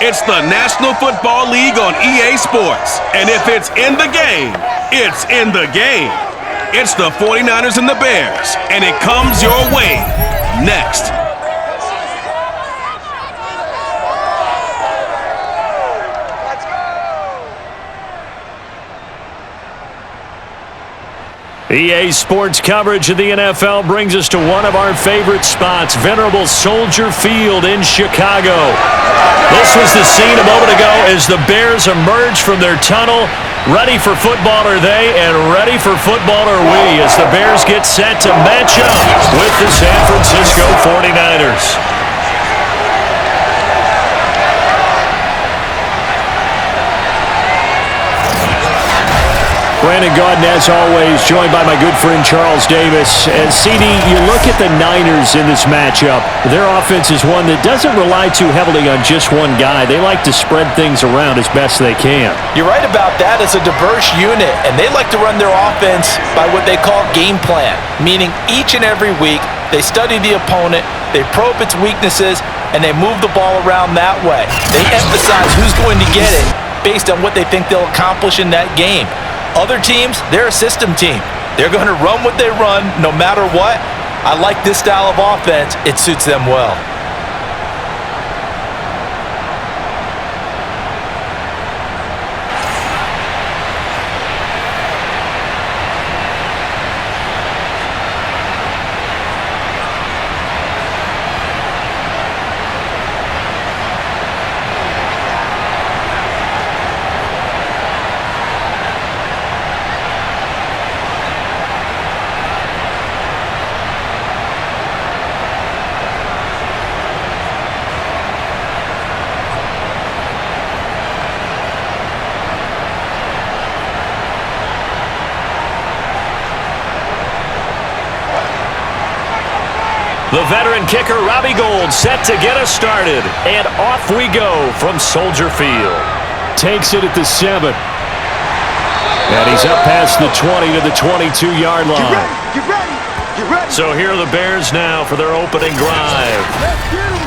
It's the National Football League on EA Sports. And if it's in the game, it's in the game. It's the 49ers and the Bears, and it comes your way next. EA Sports coverage of the NFL brings us to one of our favorite spots, venerable Soldier Field in Chicago. This was the scene a moment ago as the Bears emerge from their tunnel. Ready for football are they, and ready for football are we, as the Bears get set to match up with the San Francisco 49ers. Brandon Gaudin, as always, joined by my good friend Charles Davis. And CD, you look at the Niners in this matchup. Their offense is one that doesn't rely too heavily on just one guy. They like to spread things around as best they can. You're right about that. It's a diverse unit, and they like to run their offense by what they call game plan, meaning each and every week they study the opponent, they probe its weaknesses, and they move the ball around that way. They emphasize who's going to get it based on what they think they'll accomplish in that game. Other teams, they're a system team. They're going to run what they run no matter what. I like this style of offense. It suits them well. The veteran kicker, Robbie Gould, set to get us started. And off we go from Soldier Field. Takes it at the 7. And he's up past the 20 to the 22-yard line. Get ready. So here are the Bears now for their opening drive.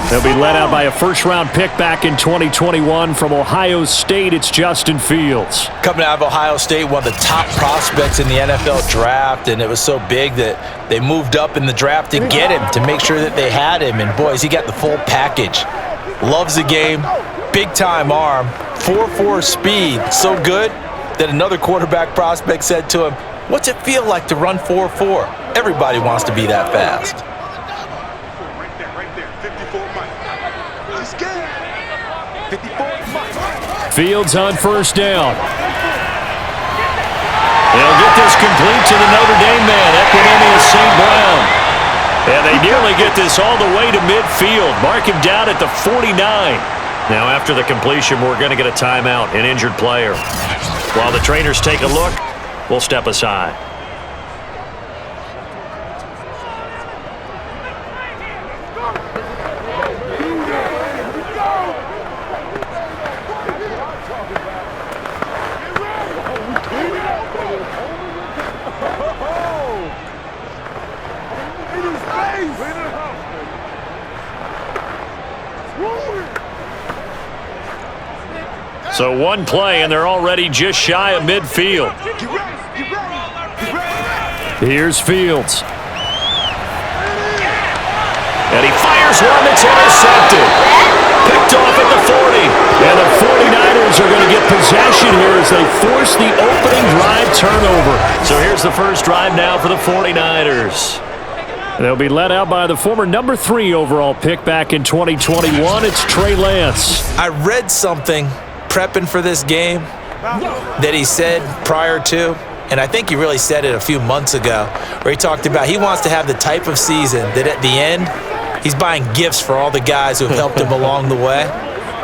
They'll be led out by a first-round pick back in 2021 from Ohio State. It's Justin Fields. Coming out of Ohio State, one of the top prospects in the NFL draft, and it was so big that they moved up in the draft to get him, to make sure that they had him. And, boys, he got the full package. Loves the game, big-time arm, 4.4 speed, so good that another quarterback prospect said to him, "What's it feel like to run 4.4? Everybody wants to be that fast." Fields on first down. They'll get this complete to the Notre Dame man, Equanimeous St. Brown. And they nearly get this all the way to midfield. Mark him down at the 49. Now after the completion, we're going to get a timeout, an injured player. While the trainers take a look, we'll step aside. So one play, and they're already just shy of midfield. Here's Fields. And he fires one that's intercepted. Picked off at the 40. And the 49ers are going to get possession here as they force the opening drive turnover. So here's the first drive now for the 49ers. They'll be led out by the former number 3 overall pick back in 2021. It's Trey Lance. I read something prepping for this game that he said prior to, and I think he really said it a few months ago, where he talked about he wants to have the type of season that at the end, he's buying gifts for all the guys who have helped him along the way.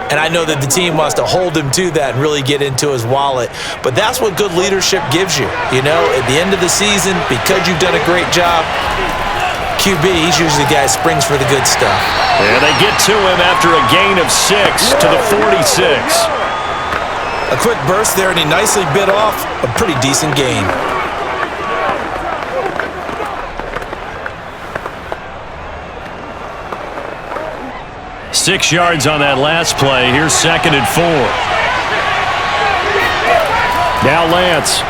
And I know that the team wants to hold him to that and really get into his wallet. But that's what good leadership gives you. You know, at the end of the season, because you've done a great job, QB, he's usually the guy who springs for the good stuff. And they get to him after a gain of 6 to the 46. A quick burst there, and he nicely bit off a pretty decent gain. 6 yards on that last play. Here's 2nd and 4. Now Lance.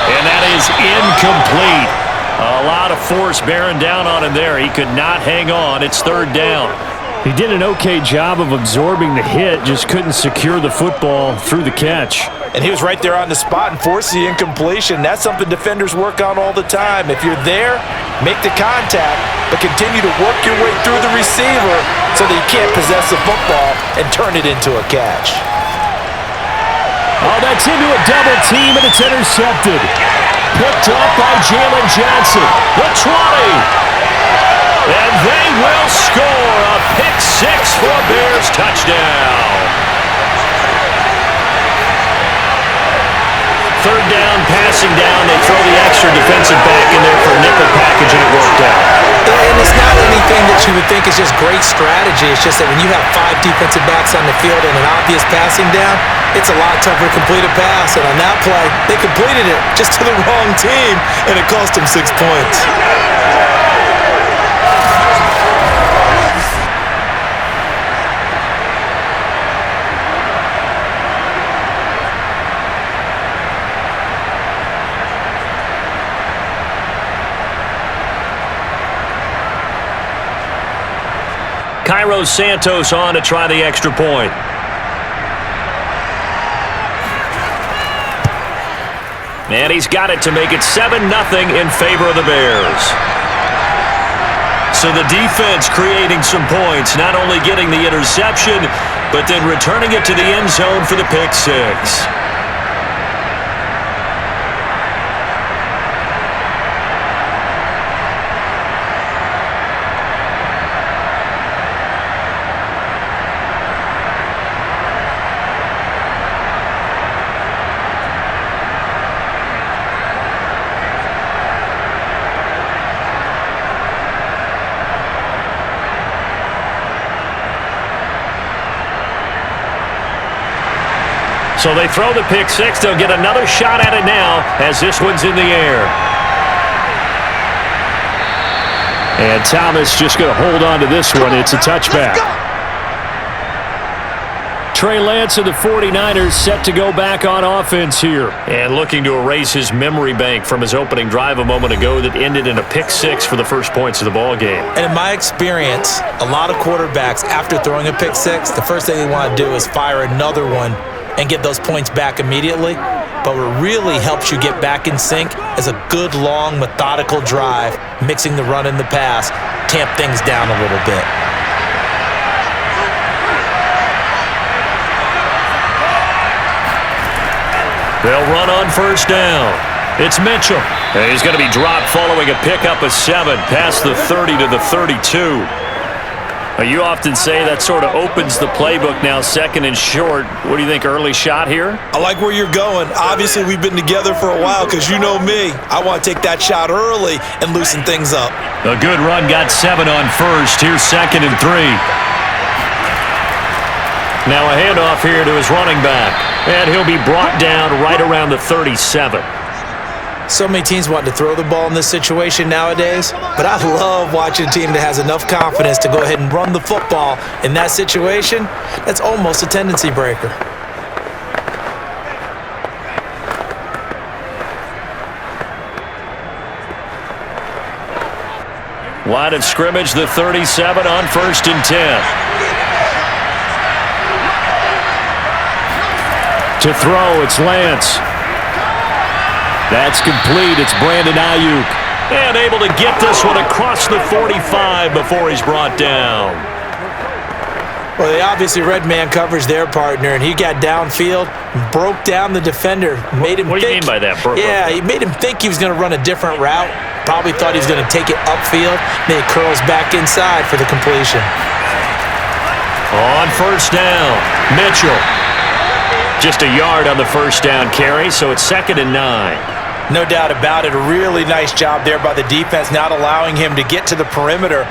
And that is incomplete. A lot of force bearing down on him there. He could not hang on. It's 3rd down. He did an okay job of absorbing the hit, just couldn't secure the football through the catch. And he was right there on the spot and forced the incompletion. That's something defenders work on all the time. If you're there, make the contact, but continue to work your way through the receiver so that you can't possess the football and turn it into a catch. Oh, that's into a double team, and it's intercepted. Picked up by Jalen Johnson. The 20. And they will score a pick 6 for a Bears touchdown. 3rd down, passing down. They throw the extra defensive back in there for nickel package, and it worked out. And it's not anything that you would think is just great strategy. It's just that when you have 5 defensive backs on the field and an obvious passing down, it's a lot tougher to complete a pass. And on that play, they completed it just to the wrong team, and it cost them 6 points. Cairo Santos on to try the extra point. And he's got it to make it 7-0 in favor of the Bears. So the defense creating some points, not only getting the interception, but then returning it to the end zone for the pick 6. So they throw the pick 6. They'll get another shot at it now as this one's in the air. And Thomas just going to hold on to this one. It's a touchback. Trey Lance of the 49ers set to go back on offense here. And looking to erase his memory bank from his opening drive a moment ago that ended in a pick 6 for the first points of the ball game. And in my experience, a lot of quarterbacks, after throwing a pick 6, the first thing they want to do is fire another one and get those points back immediately. But what really helps you get back in sync is a good, long, methodical drive, mixing the run and the pass, tamp things down a little bit. They'll run on first down. It's Mitchell. And he's going to be dropped following a pickup of 7 past the 30 to the 32. You often say that sort of opens the playbook now, 2nd and short. What do you think, early shot here? I like where you're going. Obviously, we've been together for a while because you know me. I want to take that shot early and loosen things up. A good run got 7 on first. Here's 2nd and 3. Now a handoff here to his running back. And he'll be brought down right around the 37. So many teams want to throw the ball in this situation nowadays, but I love watching a team that has enough confidence to go ahead and run the football in that situation. That's almost a tendency breaker. Line of scrimmage, the 37 on 1st and 10. To throw, it's Lance. That's complete. It's Brandon Ayuk. And able to get this one across the 45 before he's brought down. Well, they obviously read man coverage their partner, and he got downfield, broke down the defender, made him What do you mean by that? He made him think he was going to run a different route. Probably thought he was going to take it upfield. Then he curls back inside for the completion. On first down, Mitchell. Just a yard on the first down carry, so it's 2nd and 9. No doubt about it. A really nice job there by the defense, not allowing him to get to the perimeter.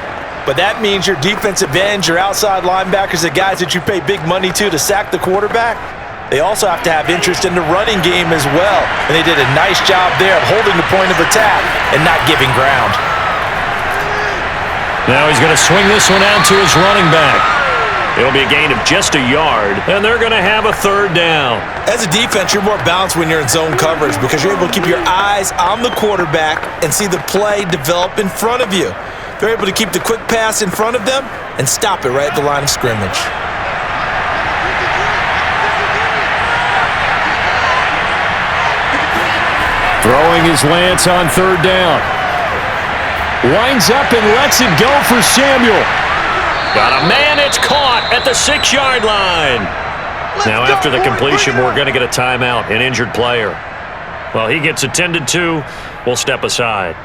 But that means your defensive ends, your outside linebackers, the guys that you pay big money to sack the quarterback, they also have to have interest in the running game as well. And they did a nice job there of holding the point of attack and not giving ground. Now he's going to swing this one out to his running back. It'll be a gain of just a yard, and they're going to have a third down. As a defense, you're more balanced when you're in zone coverage because you're able to keep your eyes on the quarterback and see the play develop in front of you. They're able to keep the quick pass in front of them and stop it right at the line of scrimmage. Throwing his Lance on third down. Winds up and lets it go for Samuel. Got a man, it's caught at the 6-yard line. Now after the completion, we're going to get a timeout, an injured player. Well, he gets attended to. We'll step aside.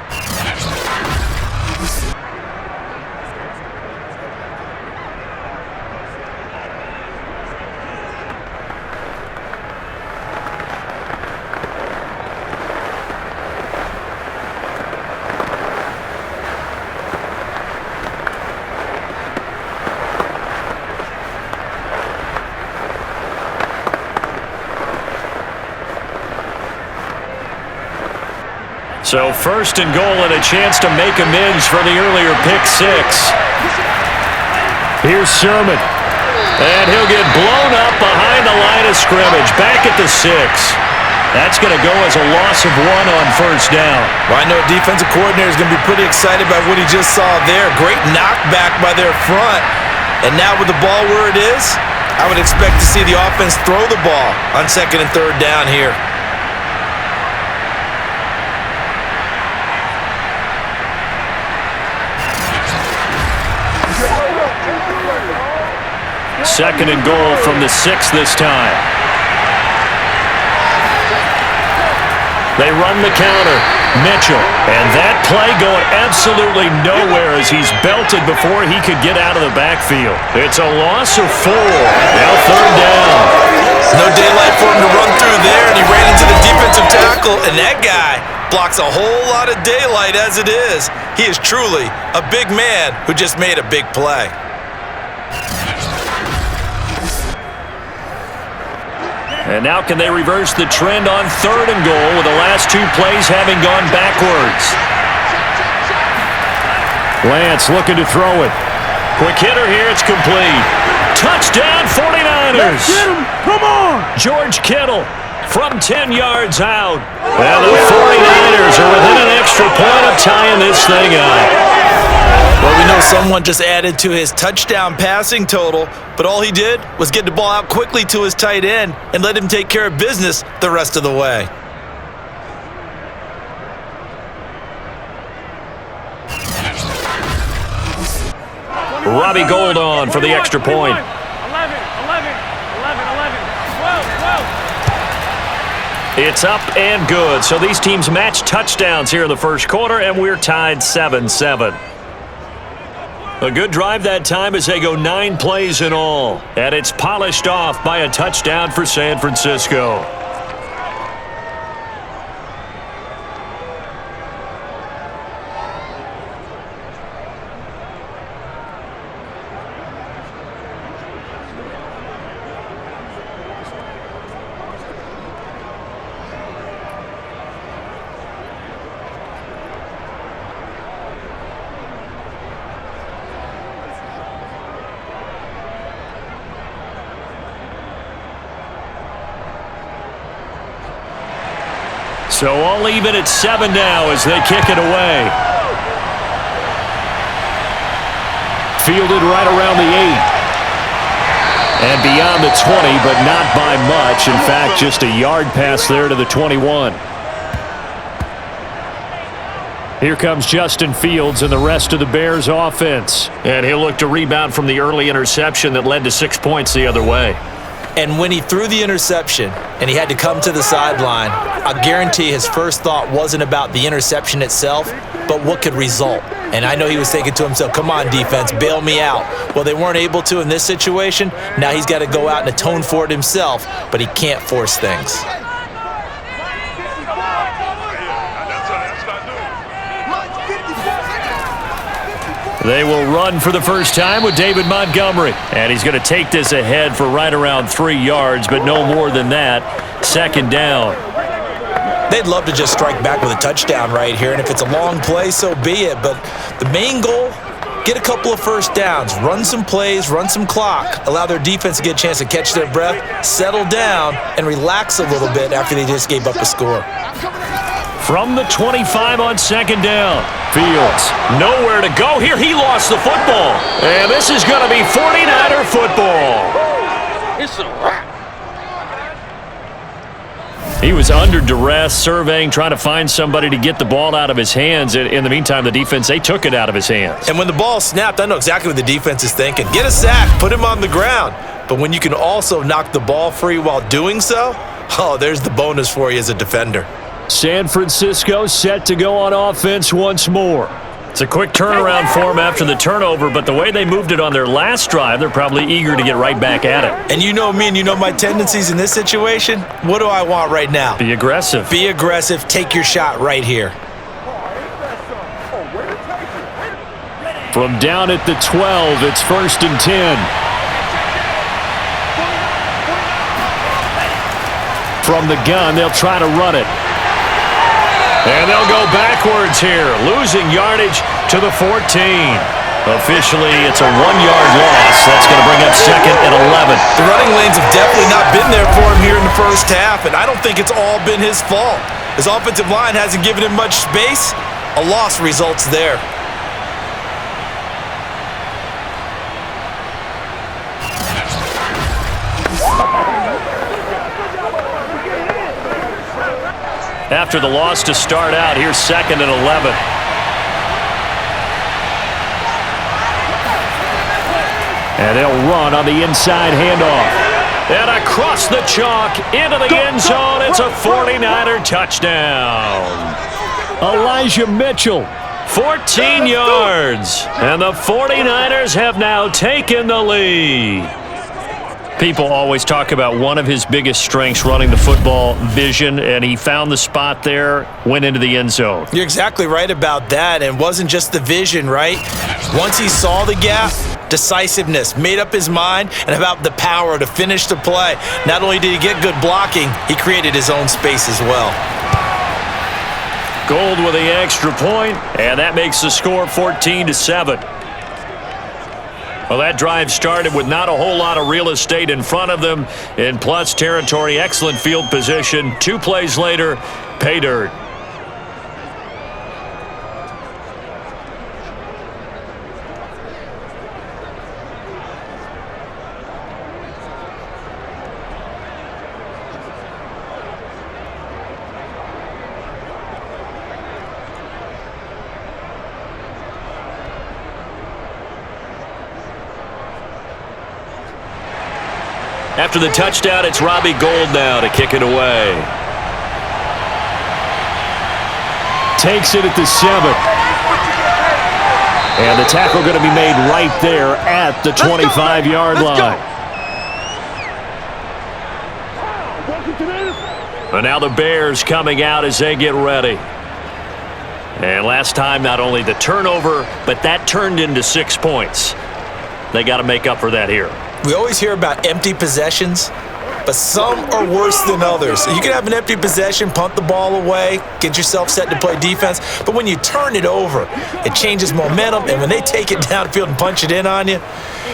So first and goal and a chance to make amends for the earlier pick six. Here's Sermon. And he'll get blown up behind the line of scrimmage, back at the 6. That's going to go as a loss of 1 on first down. Well, I know a defensive coordinator is going to be pretty excited by what he just saw there. Great knockback by their front. And now with the ball where it is, I would expect to see the offense throw the ball on second and third down here. Second and goal from the 6 this time. They run the counter. Mitchell. And that play going absolutely nowhere as he's belted before he could get out of the backfield. It's a loss of 4. Now third down. No daylight for him to run through there, and he ran into the defensive tackle, and that guy blocks a whole lot of daylight as it is. He is truly a big man who just made a big play. And now can they reverse the trend on third and goal with the last 2 plays having gone backwards? Lance looking to throw it. Quick hitter here, it's complete. Touchdown 49ers! Let's get him! Come on! George Kittle from 10 yards out. And the 49ers are within an extra point of tying this thing up. Well, we know someone just added to his touchdown passing total, but all he did was get the ball out quickly to his tight end and let him take care of business the rest of the way. Robbie Gould on for the extra point. 11, 12. It's up and good. So these teams match touchdowns here in the first quarter, and we're tied 7-7. A good drive that time as they go 9 plays in all. And it's polished off by a touchdown for San Francisco. So all even at 7 now as they kick it away. Fielded right around the 8. And beyond the 20, but not by much. In fact, just a yard pass there to the 21. Here comes Justin Fields and the rest of the Bears offense. And he'll look to rebound from the early interception that led to 6 points the other way. And when he threw the interception and he had to come to the sideline, I guarantee his first thought wasn't about the interception itself, but what could result. And I know he was thinking to himself, come on, defense, bail me out. Well, they weren't able to in this situation. Now he's got to go out and atone for it himself, but he can't force things. They will run for the first time with David Montgomery. And he's going to take this ahead for right around 3 yards, but no more than that. Second down. They'd love to just strike back with a touchdown right here, and if it's a long play, so be it. But the main goal get a couple of first downs, run some plays, run some clock, allow their defense to get a chance to catch their breath, settle down, and relax a little bit after they just gave up a score. From the 25 on second down. Fields, nowhere to go here. He lost the football. And this is going to be 49er football. It's a wrap. He was under duress, surveying, trying to find somebody to get the ball out of his hands. In the meantime, the defense, they took it out of his hands. And when the ball snapped, I know exactly what the defense is thinking. Get a sack, put him on the ground. But when you can also knock the ball free while doing so, oh, there's the bonus for you as a defender. San Francisco set to go on offense once more. It's a quick turnaround for them after the turnover, but the way they moved it on their last drive, they're probably eager to get right back at it. And you know me and you know my tendencies in this situation. What do I want right now? Be aggressive. Be aggressive. Take your shot right here. From down at the 12, it's 1st and 10. From the gun, they'll try to run it. And they'll go backwards here, losing yardage to the 14. Officially, it's a 1-yard loss. That's going to bring up 2nd and 11. The running lanes have definitely not been there for him here in the first half, and I don't think it's all been his fault. His offensive line hasn't given him much space. A loss results there. After the loss to start out, here's 2nd and 11. And they'll run on the inside handoff. And across the chalk into the end zone. It's a 49er touchdown. Elijah Mitchell, 14 yards. And the 49ers have now taken the lead. People always talk about one of his biggest strengths, running the football, vision, and he found the spot there, went into the end zone. You're exactly right about that, and it wasn't just the vision, right? Once he saw the gap, decisiveness, made up his mind, and about the power to finish the play. Not only did he get good blocking, he created his own space as well. Gold with the extra point, and that makes the score 14-7. Well, that drive started with not a whole lot of real estate in front of them. In plus territory, excellent field position. 2 plays later, pay dirt. After the touchdown, it's Robbie Gould now to kick it away. Takes it at the 7. And the tackle going to be made right there at the 25-yard line. And now the Bears coming out as they get ready. And last time, not only the turnover, but that turned into 6 points. They got to make up for that here. We always hear about empty possessions, but some are worse than others. You can have an empty possession, punt the ball away, get yourself set to play defense, but when you turn it over, it changes momentum, and when they take it downfield and punch it in on you,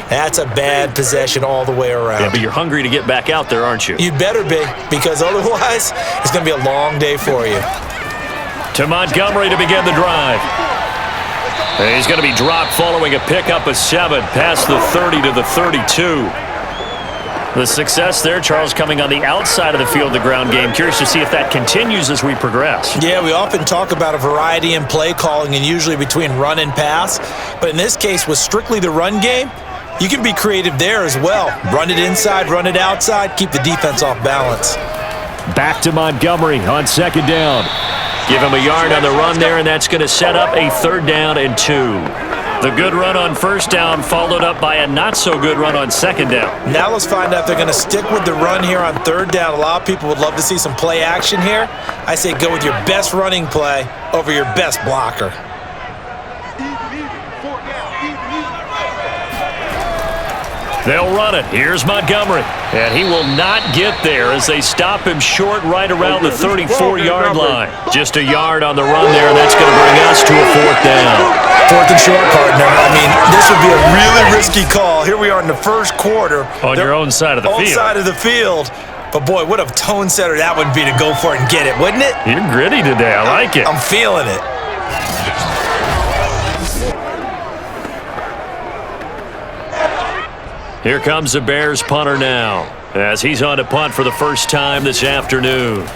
that's a bad possession all the way around. Yeah, but you're hungry to get back out there, aren't you? You better be, because otherwise, it's going to be a long day for you. To Montgomery to begin the drive. And he's going to be dropped following a pickup of 7 past the 30 to the 32. The success there, Charles, coming on the outside of the field, the ground game. Curious to see if that continues as we progress. Yeah, we often talk about a variety in play calling and usually between run and pass. But in this case, with strictly the run game, you can be creative there as well. Run it inside, run it outside, keep the defense off balance. Back to Montgomery on 2nd down. Give him a yard on the run there, and that's going to set up a 3rd down and 2. The good run on 1st down followed up by a not-so-good run on 2nd down. Now let's find out if they're going to stick with the run here on 3rd down. A lot of people would love to see some play action here. I say go with your best running play over your best blocker. They'll run it. Here's Montgomery. And he will not get there as they stop him short right around the 34-yard line. Just a yard on the run there, and that's going to bring us to a 4th down. 4th and short, partner. I mean, this would be a really risky call. Here we are in the first quarter. On your own side of the field. Own side of the field. But, boy, what a tone setter that would be to go for it and get it, wouldn't it? You're gritty today. I like it. I'm feeling it. Here comes the Bears punter now, as he's on to punt for the first time this afternoon.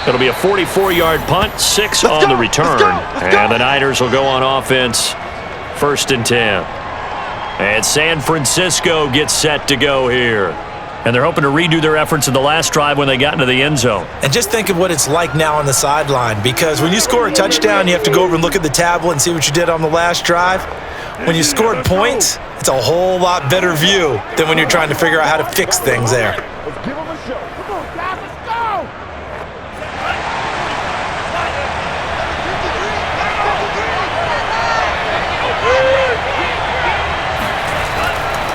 It'll be a 44-yard punt, 6 on the return. And the Niners will go on offense, 1st and 10. And San Francisco gets set to go here. And they're hoping to redo their efforts in the last drive when they got into the end zone. And just think of what it's like now on the sideline, because when you score a touchdown, you have to go over and look at the tablet and see what you did on the last drive. When you scored points, it's a whole lot better view than when you're trying to figure out how to fix things there. Let's give them a show. Come on, guys, let's go!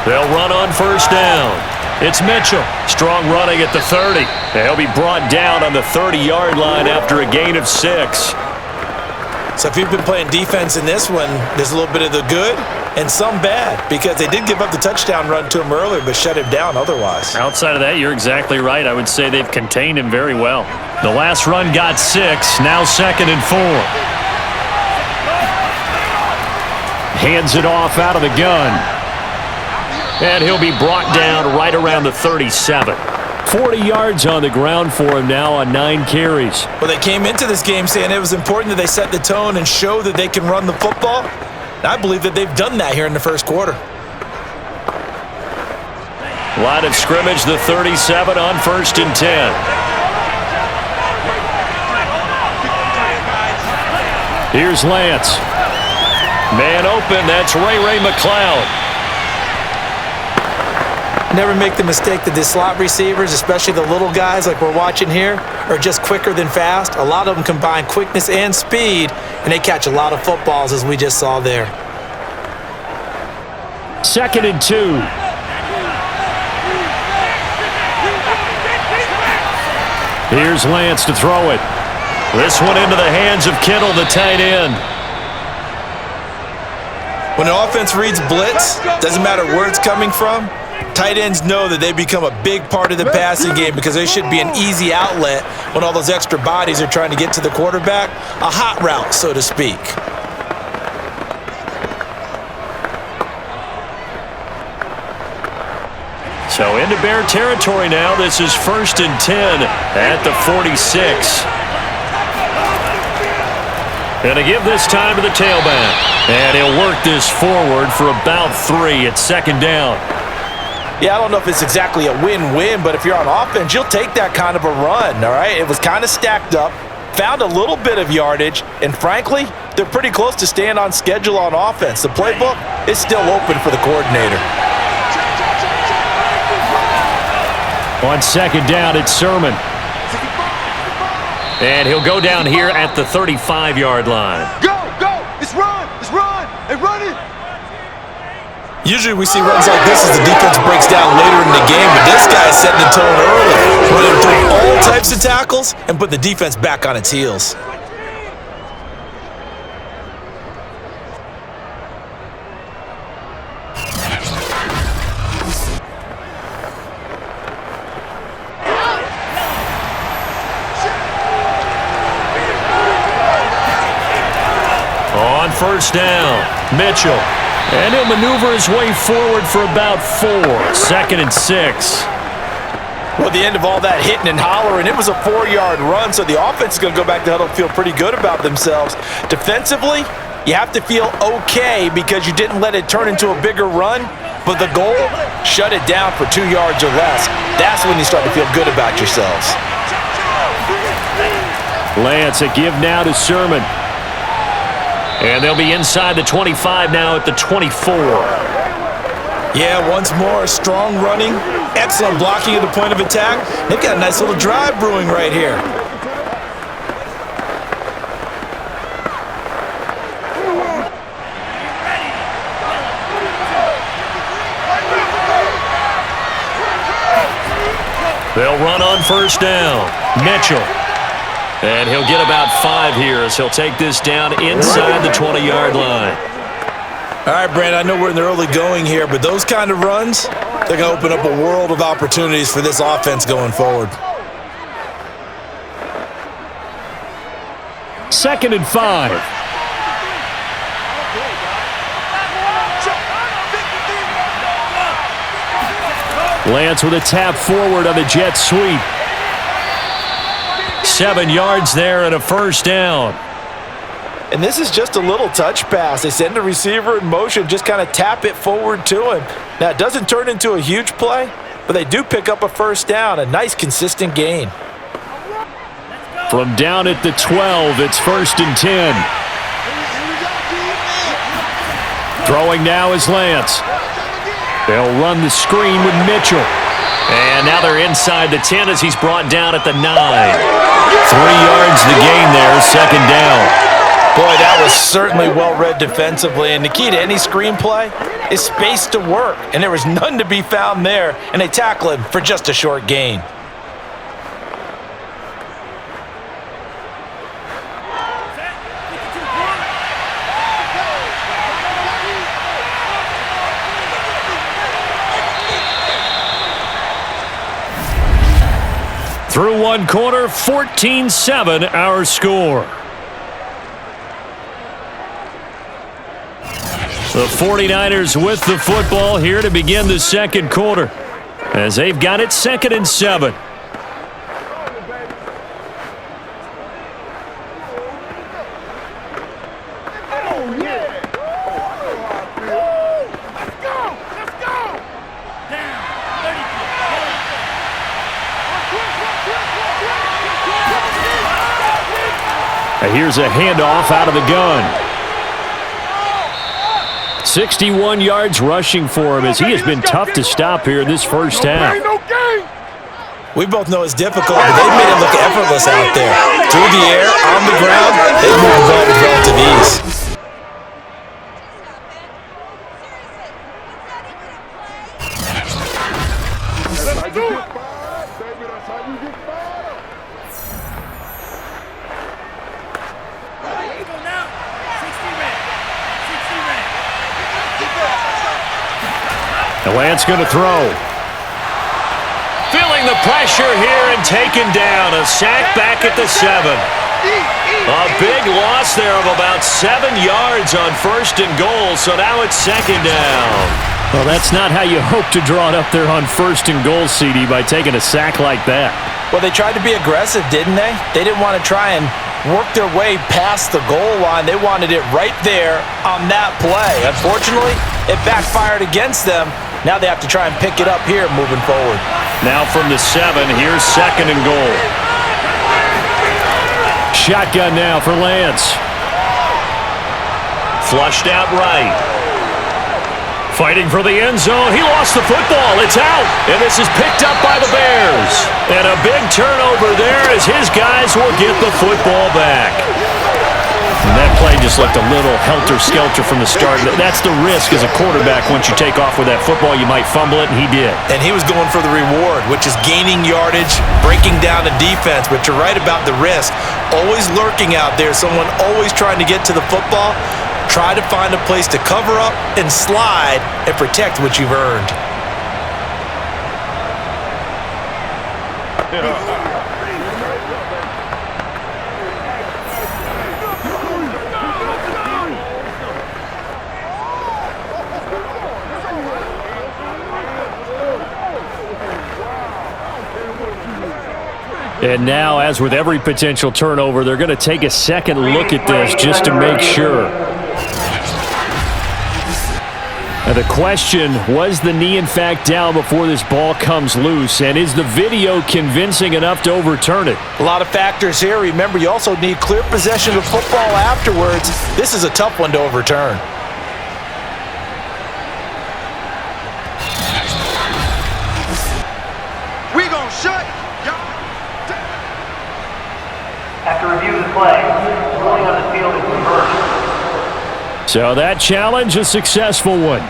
They'll run on 1st down. It's Mitchell. Strong running at the 30. And he'll be brought down on the 30-yard line after a gain of 6. So if you've been playing defense in this one, there's a little bit of the good and some bad, because they did give up the touchdown run to him earlier but shut him down otherwise. Outside of that, you're exactly right. I would say they've contained him very well. The last run got 6. Now 2nd and 4. Hands it off out of the gun. And he'll be brought down right around the 37. 40 yards on the ground for him now on 9 carries. Well, they came into this game saying it was important that they set the tone and show that they can run the football. And I believe that they've done that here in the first quarter. Line of scrimmage, the 37 on 1st and 10. Here's Lance. Man open, that's Ray McCloud. Never make the mistake that the slot receivers, especially the little guys like we're watching here, are just quicker than fast. A lot of them combine quickness and speed, and they catch a lot of footballs, as we just saw there. 2nd and 2. Here's Lance to throw it. This one into the hands of Kittle, the tight end. When an offense reads blitz, doesn't matter where it's coming from, tight ends know that they become a big part of the passing game, because they should be an easy outlet when all those extra bodies are trying to get to the quarterback. A hot route, so to speak. So into Bear territory now. This is 1st and 10 at the 46. Gonna give this time to the tailback. And he'll work this forward for about 3 at 2nd down. Yeah, I don't know if it's exactly a win-win, but if you're on offense, you'll take that kind of a run, all right? It was kind of stacked up, found a little bit of yardage, and frankly, they're pretty close to staying on schedule on offense. The playbook is still open for the coordinator. On 2nd down, it's Sermon. And he'll go down here at the 35-yard line. Go! It's run! Hey, run it! Usually we see runs like this as the defense breaks down later in the game, but this guy's setting the tone early, running through all types of tackles and put the defense back on its heels. On 1st down, Mitchell. And he'll maneuver his way forward for about 4. 2nd and 6. Well, at the end of all that hitting and hollering, it was a 4-yard run, so the offense is going to go back to huddle and feel pretty good about themselves. Defensively, you have to feel okay because you didn't let it turn into a bigger run, but the goal, shut it down for 2 yards or less. That's when you start to feel good about yourselves. Lance, a give now to Sermon. And they'll be inside the 25 now at the 24. Yeah, once more, strong running, excellent blocking at the point of attack. They've got a nice little drive brewing right here. They'll run on first down. Mitchell. And he'll get about 5 here as he'll take this down inside the 20-yard line. All right, Brandon, I know we're in the early going here, but those kind of runs, they're going to open up a world of opportunities for this offense going forward. 2nd and 5. Lance with a tap forward on the jet sweep. 7 yards there and a first down. And this is just a little touch pass. They send the receiver in motion, just kind of tap it forward to him. Now, it doesn't turn into a huge play, but they do pick up a first down, a nice, consistent gain. From down at the 12, it's 1st and 10. Throwing now is Lance. They'll run the screen with Mitchell. And now they're inside the 10 as he's brought down at the 9. 3 yards the gain there, 2nd down. Boy, that was certainly well-read defensively, and the key to any screenplay is space to work, and there was none to be found there, and they tackle him for just a short gain. Through 1 quarter, 14-7 our score. The 49ers with the football here to begin the 2nd quarter as they've got it 2nd and 7. Here's a handoff out of the gun. 61 yards rushing for him as he has been tough to stop here in this first half. We both know it's difficult, but they've made it look effortless out there. Through the air, on the ground, they've moved the ball with relative ease. And Lance going to throw. Feeling the pressure here and taken down. A sack back at the 7. A big loss there of about 7 yards on 1st and goal, so now it's 2nd down. Well, that's not how you hope to draw it up there on 1st and goal, CD, by taking a sack like that. Well, they tried to be aggressive, didn't they? They didn't want to try and work their way past the goal line. They wanted it right there on that play. Unfortunately, it backfired against them. Now they have to try and pick it up here moving forward. Now from the 7, here's 2nd and goal. Shotgun now for Lance. Flushed out right. Fighting for the end zone. He lost the football. It's out. And this is picked up by the Bears. And a big turnover there as his guys will get the football back. And that play just looked a little helter-skelter from the start. That's the risk as a quarterback. Once you take off with that football, you might fumble it, and he did. And he was going for the reward, which is gaining yardage, breaking down the defense. But you're right about the risk. Always lurking out there, someone always trying to get to the football. Try to find a place to cover up and slide and protect what you've earned. And now, as with every potential turnover, they're going to take a second look at this just to make sure. Now the question, was the knee in fact down before this ball comes loose? And is the video convincing enough to overturn it? A lot of factors here. Remember, you also need clear possession of football afterwards. This is a tough one to overturn. We gonna shut y'all down. After review of the play, ruling on the field is reversed. So that challenge, a successful one.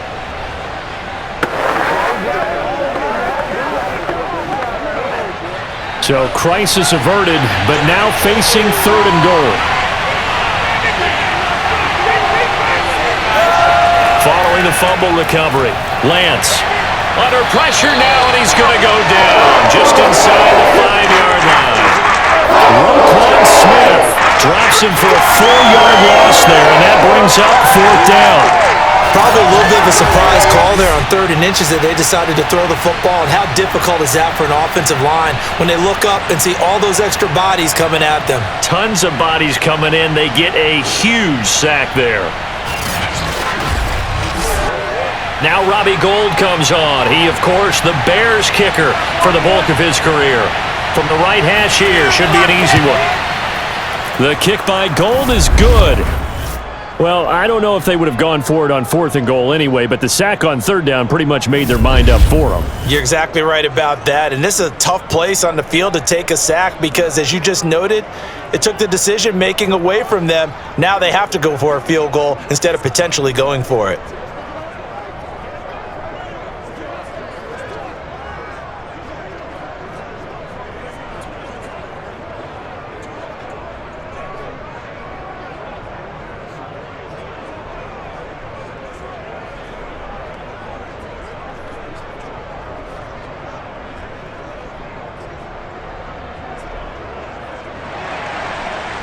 So crisis averted, but now facing 3rd and goal. Following the fumble recovery, Lance under pressure now, and he's going to go down just inside the 5-yard line. Roquan Smith drops him for a 4-yard loss there, and that brings up 4th down. Probably a little bit of a surprise call there on 3rd and inches that they decided to throw the football. And how difficult is that for an offensive line when they look up and see all those extra bodies coming at them? Tons of bodies coming in. They get a huge sack there. Now Robbie Gould comes on. He, of course, the Bears kicker for the bulk of his career. From the right hash here, should be an easy one. The kick by Gould is good. Well, I don't know if they would have gone for it on 4th and goal anyway, but the sack on 3rd down pretty much made their mind up for them. You're exactly right about that, and this is a tough place on the field to take a sack because, as you just noted, it took the decision-making away from them. Now they have to go for a field goal instead of potentially going for it.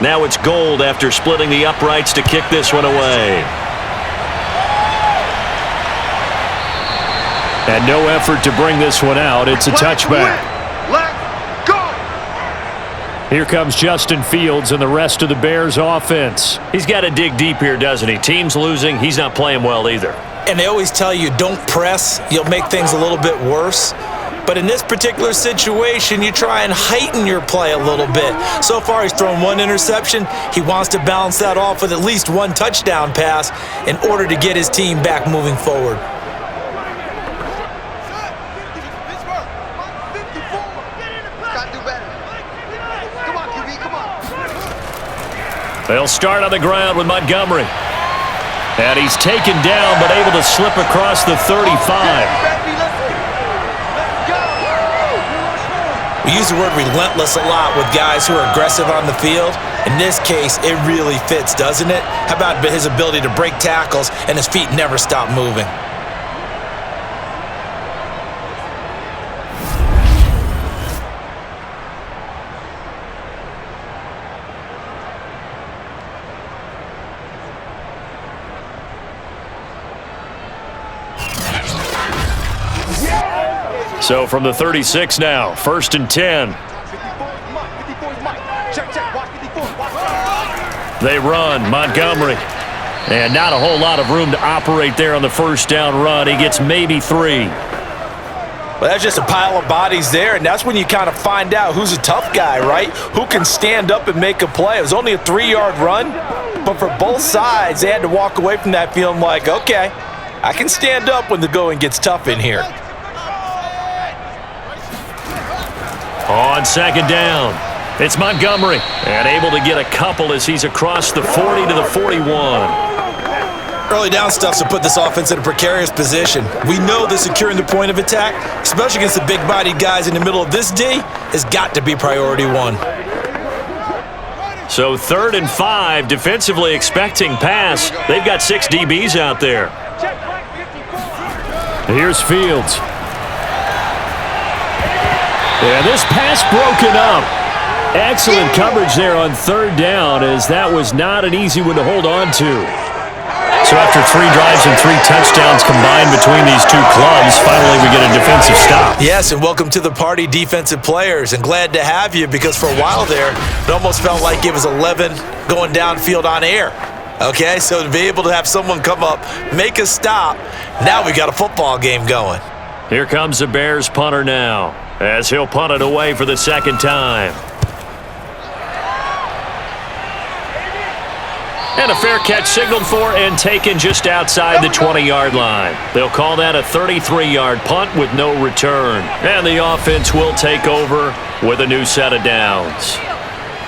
Now it's Gould after splitting the uprights to kick this one away. And no effort to bring this one out. It's a touchback. Let's go! Here comes Justin Fields and the rest of the Bears offense. He's got to dig deep here, doesn't he? Team's losing. He's not playing well either. And they always tell you, don't press. You'll make things a little bit worse. But in this particular situation, you try and heighten your play a little bit. So far, he's thrown 1 interception. He wants to balance that off with at least 1 touchdown pass in order to get his team back moving forward. They'll start on the ground with Montgomery. And he's taken down, but able to slip across the 35. We use the word relentless a lot with guys who are aggressive on the field. In this case, it really fits, doesn't it? How about his ability to break tackles and his feet never stop moving? So from the 36 now, 1st and 10. They run, Montgomery. And not a whole lot of room to operate there on the 1st down run. He gets maybe 3. Well, that's just a pile of bodies there, and that's when you kind of find out who's a tough guy, right? Who can stand up and make a play. It was only a 3-yard run, but for both sides, they had to walk away from that feeling like, okay, I can stand up when the going gets tough in here. On 2nd down, it's Montgomery. And able to get a couple as he's across the 40 to the 41. Early down stuff to put this offense in a precarious position. We know that securing the point of attack, especially against the big-bodied guys in the middle of this D, has got to be priority 1. So 3rd and 5, defensively expecting pass. They've got 6 DBs out there. Here's Fields. And this pass broken up. Excellent coverage there on 3rd down, as that was not an easy one to hold on to. So after 3 drives and 3 touchdowns combined between these two clubs, finally we get a defensive stop. Yes, and welcome to the party, defensive players, and glad to have you, because for a while there, it almost felt like it was 11 going downfield on air. Okay, so to be able to have someone come up, make a stop, now we got a football game going. Here comes the Bears punter now, as he'll punt it away for the 2nd time. And a fair catch signaled for and taken just outside the 20-yard line. They'll call that a 33-yard punt with no return. And the offense will take over with a new set of downs.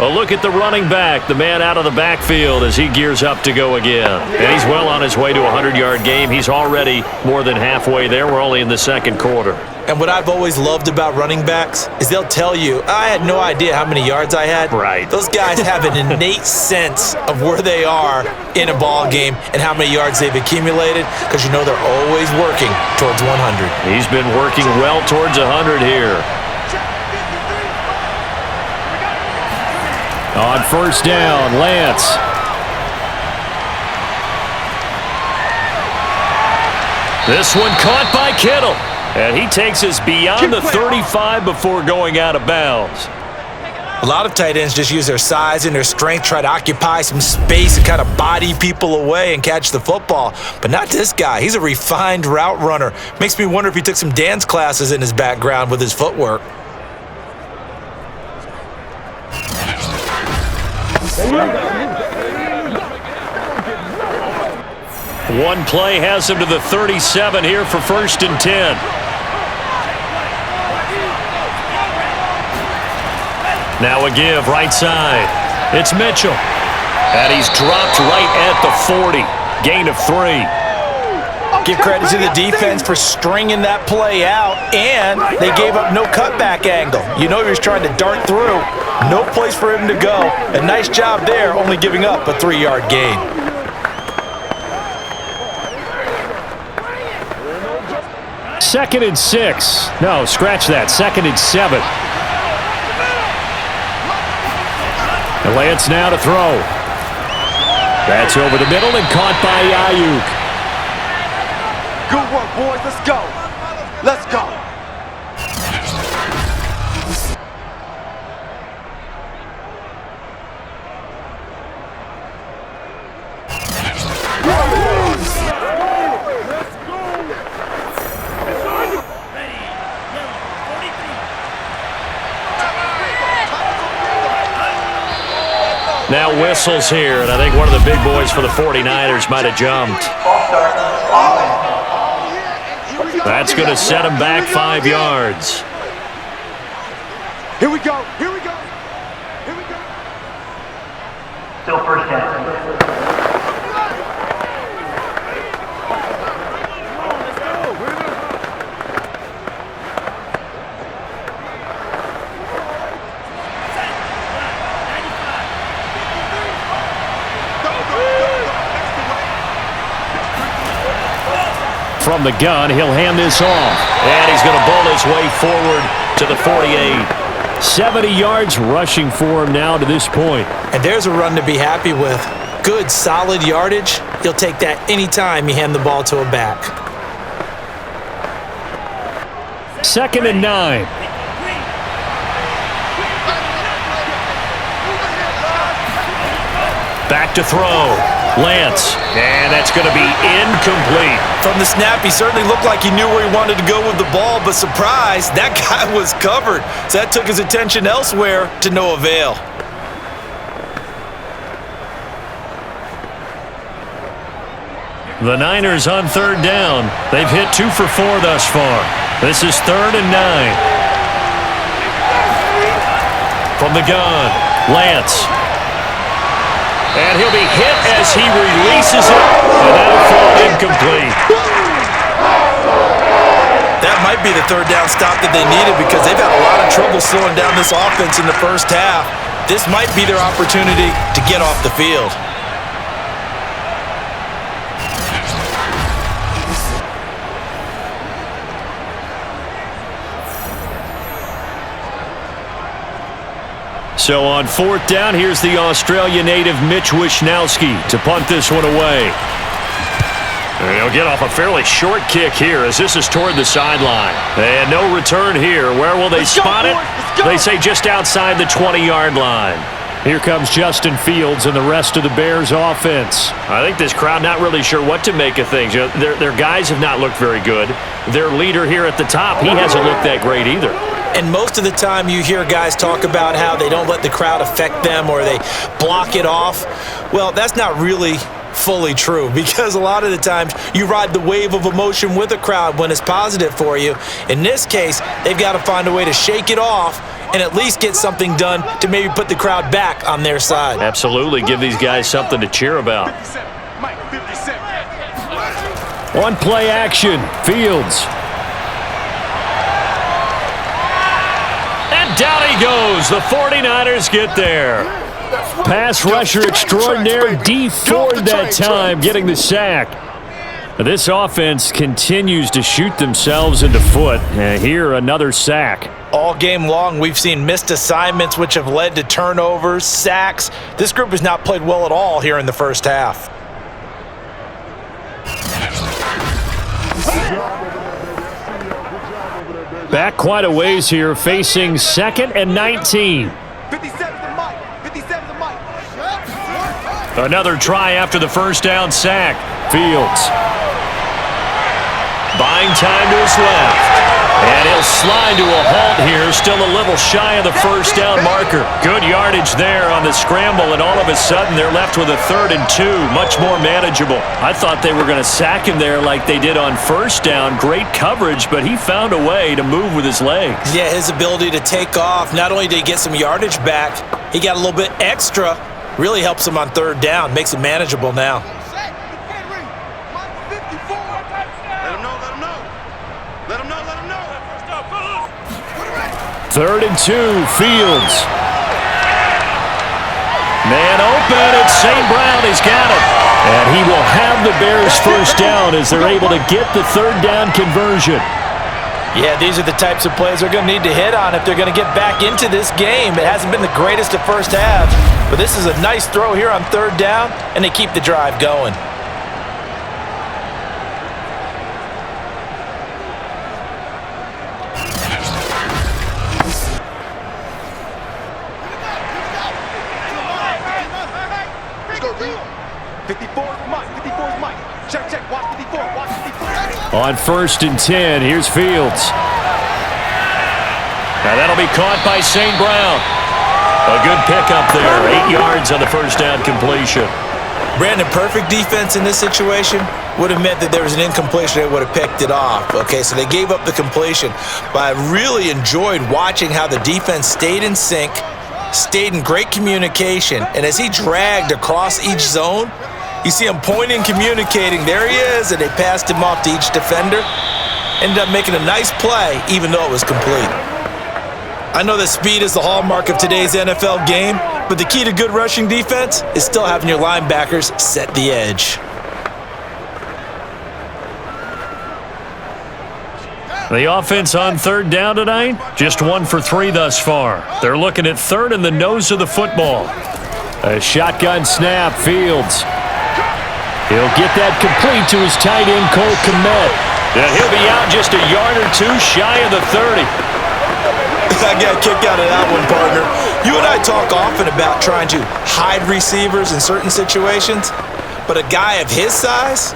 A look at the running back, the man out of the backfield as he gears up to go again. And he's well on his way to a 100-yard game. He's already more than halfway there. We're only in the 2nd quarter. And what I've always loved about running backs is they'll tell you, I had no idea how many yards I had. Right. Those guys have an innate sense of where they are in a ball game and how many yards they've accumulated, because you know they're always working towards 100. He's been working well towards 100 here. On first down, Lance. This one caught by Kittle. And he takes us beyond the 35 before going out of bounds. A lot of tight ends just use their size and their strength, try to occupy some space and kind of body people away and catch the football. But not this guy. He's a refined route runner. Makes me wonder if he took some dance classes in his background with his footwork. One play has him to the 37 here for 1st and 10. Now a give right side. It's Mitchell. And he's dropped right at the 40. Gain of 3. Give credit to the defense for stringing that play out, and they gave up no cutback angle. You know he was trying to dart through. No place for him to go. A nice job there, only giving up a 3-yard gain. Second and 6. No, scratch that. 2nd and 7. And Lance now to throw. That's over the middle and caught by Ayuk. Good work, boys. Let's go. Let's go. Now whistles here, and I think one of the big boys for the 49ers might have jumped. That's going to set him back 5 yards. Here we go. Here we go. Here we go. Still first down. From the gun, he'll hand this off. And he's going to bowl his way forward to the 48. 70 yards rushing for him now to this point. And there's a run to be happy with. Good, solid yardage. He'll take that anytime you hand the ball to a back. 2nd and 9. Back to throw. Lance. And that's going to be incomplete. From the snap, he certainly looked like he knew where he wanted to go with the ball, but surprise, that guy was covered. So that took his attention elsewhere to no avail. The Niners on 3rd down. They've hit 2 for 4 thus far. This is 3rd and 9. From the gun, Lance. And he'll be hit as he releases it, and that'll fall incomplete. That might be the 3rd down stop that they needed, because they've had a lot of trouble slowing down this offense in the first half. This might be their opportunity to get off the field. So on 4th down, here's the Australia native Mitch Wishnowski to punt this one away. And he'll get off a fairly short kick here as this is toward the sideline. And no return here. Where will they spot it? They say just outside the 20-yard line. Here comes Justin Fields and the rest of the Bears offense. I think this crowd not really sure what to make of things. You know, their guys have not looked very good. Their leader here at the top, he hasn't looked that great either. And most of the time you hear guys talk about how they don't let the crowd affect them or they block it off. Well, that's not really fully true, because a lot of the times you ride the wave of emotion with a crowd when it's positive for you. In this case, they've got to find a way to shake it off and at least get something done to maybe put the crowd back on their side. Absolutely. Give these guys something to cheer about. One play action. Fields. goes. The 49ers get there. Pass rusher extraordinaire, D Ford that time, getting the sack. This offense continues to shoot themselves in the foot. Here, another sack. All game long, we've seen missed assignments which have led to turnovers, sacks. This group has not played well at all here in the first half. Back quite a ways here, facing 2nd and 19. 57 to Mike. 57 to Mike. Another try after the first down sack. Fields. Buying time to his left. And he'll slide to a halt here, still a little shy of the first down marker. Good yardage there on the scramble, and all of a sudden they're left with a 3rd and 2, much more manageable. I thought they were going to sack him there like they did on first down. Great coverage, but he found a way to move with his legs. Yeah, his ability to take off, not only did he get some yardage back, he got a little bit extra. Really helps him on 3rd down, makes it manageable now. 3rd and 2, Fields. Man open, it's St. Brown, he's got it. And he will have the Bears first down as they're able to get the 3rd down conversion. Yeah, these are the types of plays they're going to need to hit on if they're going to get back into this game. It hasn't been the greatest of first halves, but this is a nice throw here on 3rd down, and they keep the drive going. On 1st and 10, here's Fields. Now that'll be caught by St. Brown. A good pickup there, 8 yards on the first down completion. Brandon, perfect defense in this situation would have meant that there was an incompletion. They would have picked it off. Okay, so they gave up the completion. But I really enjoyed watching how the defense stayed in sync, stayed in great communication, and as he dragged across each zone, you see him pointing, communicating. There he is, and they passed him off to each defender. Ended up making a nice play, even though it was complete. I know that speed is the hallmark of today's NFL game, but the key to good rushing defense is still having your linebackers set the edge. The offense on 3rd down tonight, just 1 for 3 thus far. They're looking at 3rd in the nose of the football. A shotgun snap, Fields. He'll get that complete to his tight end, Cole Kmet. And he'll be out just a yard or 2 shy of the 30. I got a kick out of that one, partner. You and I talk often about trying to hide receivers in certain situations, but a guy of his size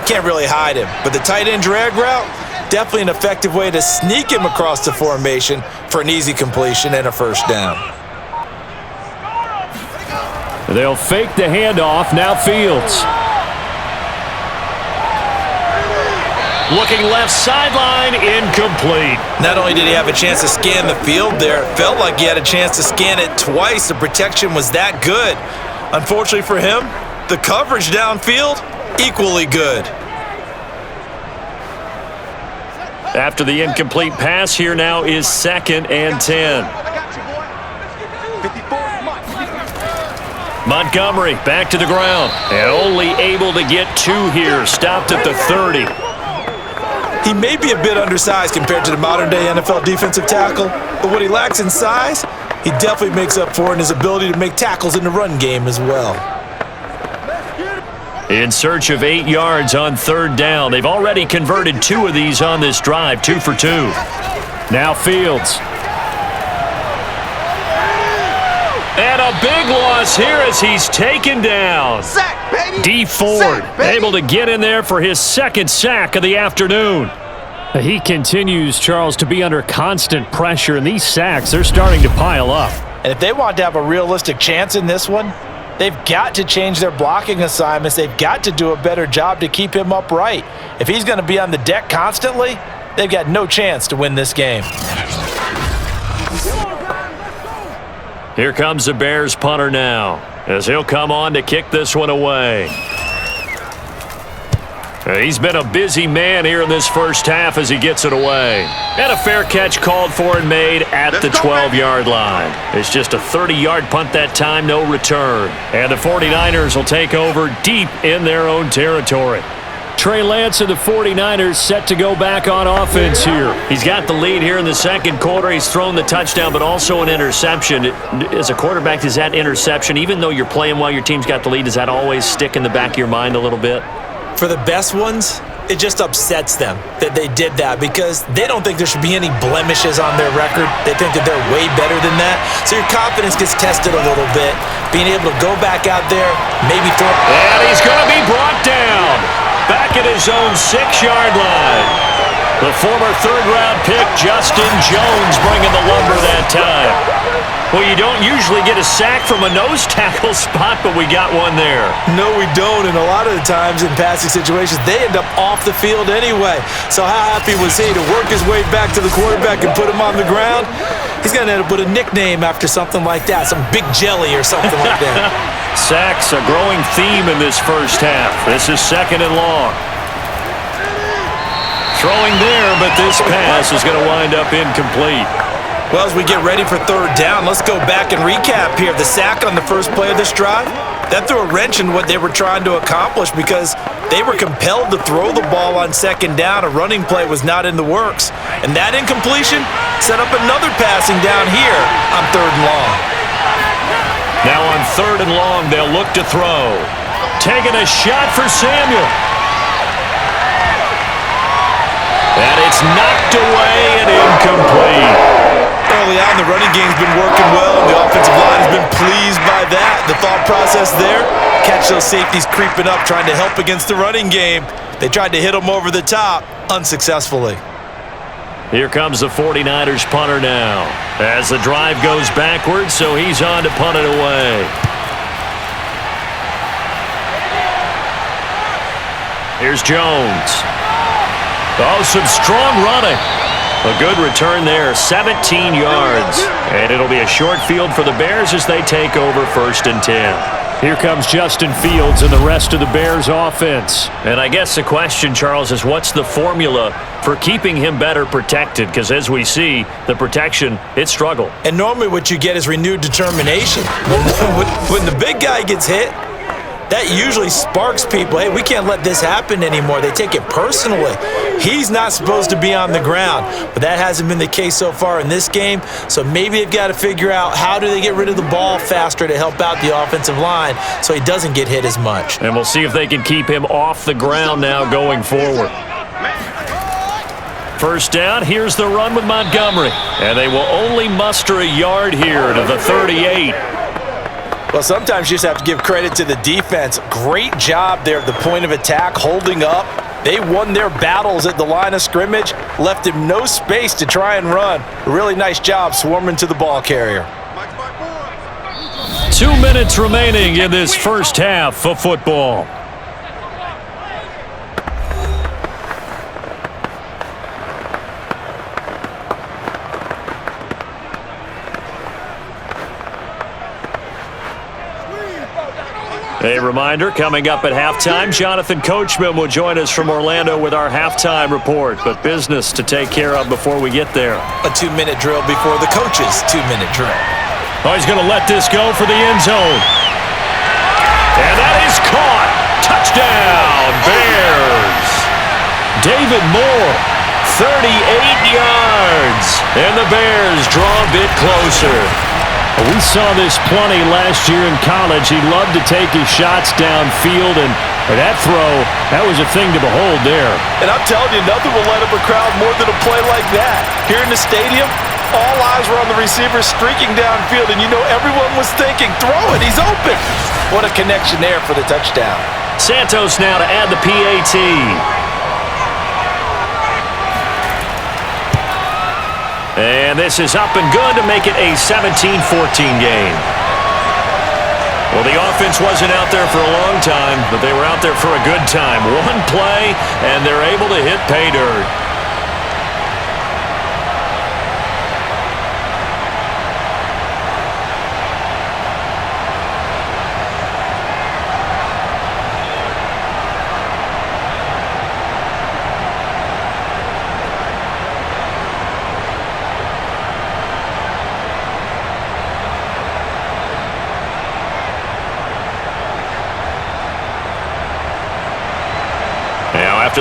can't really hide him. But the tight end drag route, definitely an effective way to sneak him across the formation for an easy completion and a first down. They'll fake the handoff, now Fields. Looking left sideline, incomplete. Not only did he have a chance to scan the field there, it felt like he had a chance to scan it twice. The protection was that good. Unfortunately for him, the coverage downfield, equally good. After the incomplete pass, here now is 2nd and 10. Montgomery back to the ground. And only able to get 2 here. Stopped at the 30. He may be a bit undersized compared to the modern-day NFL defensive tackle, but what he lacks in size, he definitely makes up for in his ability to make tackles in the run game as well. In search of 8 yards on 3rd down. They've already converted 2 of these on this drive, 2 for 2. Now Fields. And a big loss here as he's taken down. Sack, baby. D Ford Sack, baby. able to get in there for his 2nd sack of the afternoon. He continues, Charles, to be under constant pressure, and these sacks, they're starting to pile up. And if they want to have a realistic chance in this one, they've got to change their blocking assignments. They've got to do a better job to keep him upright. If he's going to be on the deck constantly, they've got no chance to win this game. Here comes the Bears punter now, as he'll come on to kick this one away. He's been a busy man here in this first half as he gets it away. And a fair catch called for and made at the 12-yard line. It's just a 30-yard punt that time, no return. And the 49ers will take over deep in their own territory. Trey Lance and the 49ers set to go back on offense here. He's got the lead here in the second quarter. He's thrown the touchdown, but also an interception. As a quarterback, does that interception, even though you're playing while your team's got the lead, does that always stick in the back of your mind a little bit? For the best ones, it just upsets them that they did that because they don't think there should be any blemishes on their record. They think that they're way better than that. So your confidence gets tested a little bit. Being able to go back out there, maybe throw. And he's going to be brought down back at his own 6-yard line. The former third-round pick, Justin Jones, bringing the lumber that time. Well, you don't usually get a sack from a nose tackle spot, but we got one there. No, we don't, and a lot of the times in passing situations, they end up off the field anyway. So how happy was he to work his way back to the quarterback and put him on the ground? He's going to end up with a nickname after something like that, some Big Jelly or something like that. Sacks, a growing theme in this first half. This is 2nd and long. Throwing there, but this pass is going to wind up incomplete. Well, as we get ready for 3rd down, let's go back and recap here. The sack on the first play of this drive, that threw a wrench in what they were trying to accomplish because they were compelled to throw the ball on 2nd down. A running play was not in the works. And that incompletion set up another passing down here on 3rd and long. Now on 3rd and long, they'll look to throw. Taking a shot for Samuel. And it's knocked away and incomplete. Early on, the running game's been working well. The offensive line has been pleased by that. The thought process there, catch those safeties creeping up, trying to help against the running game. They tried to hit them over the top, unsuccessfully. Here comes the 49ers punter now. As the drive goes backwards, so he's on to punt it away. Here's Jones. Oh, some strong running. A good return there, 17 yards. And it'll be a short field for the Bears as they take over 1st and 10. Here comes Justin Fields and the rest of the Bears offense. And I guess the question, Charles, is what's the formula for keeping him better protected? Because as we see, the protection, it struggled. And normally what you get is renewed determination. When the big guy gets hit, that usually sparks people. Hey, we can't let this happen anymore. They take it personally. He's not supposed to be on the ground, but that hasn't been the case so far in this game. So maybe they've got to figure out how do they get rid of the ball faster to help out the offensive line so he doesn't get hit as much. And we'll see if they can keep him off the ground now going forward. 1st down, here's the run with Montgomery. And they will only muster a yard here to the 38. Well, sometimes you just have to give credit to the defense. Great job there at the point of attack, holding up. They won their battles at the line of scrimmage, left him no space to try and run. A really nice job swarming to the ball carrier. 2 minutes remaining in this first half of football. A reminder, coming up at halftime, Jonathan Coachman will join us from Orlando with our halftime report, but business to take care of before we get there. A 2-minute drill before the coach's 2-minute drill. Oh, he's going to let this go for the end zone. And that is caught. Touchdown, Bears. David Moore, 38 yards. And the Bears draw a bit closer. We saw this plenty last year in college. He loved to take his shots downfield, and that throw, that was a thing to behold there. And I'm telling you, nothing will light up a crowd more than a play like that. Here in the stadium, all eyes were on the receiver streaking downfield, and you know everyone was thinking, throw it, he's open. What a connection there for the touchdown. Santos now to add the PAT. And this is up and good to make it a 17-14 game. Well, the offense wasn't out there for a long time, but they were out there for a good time. One play, and they're able to hit pay dirt.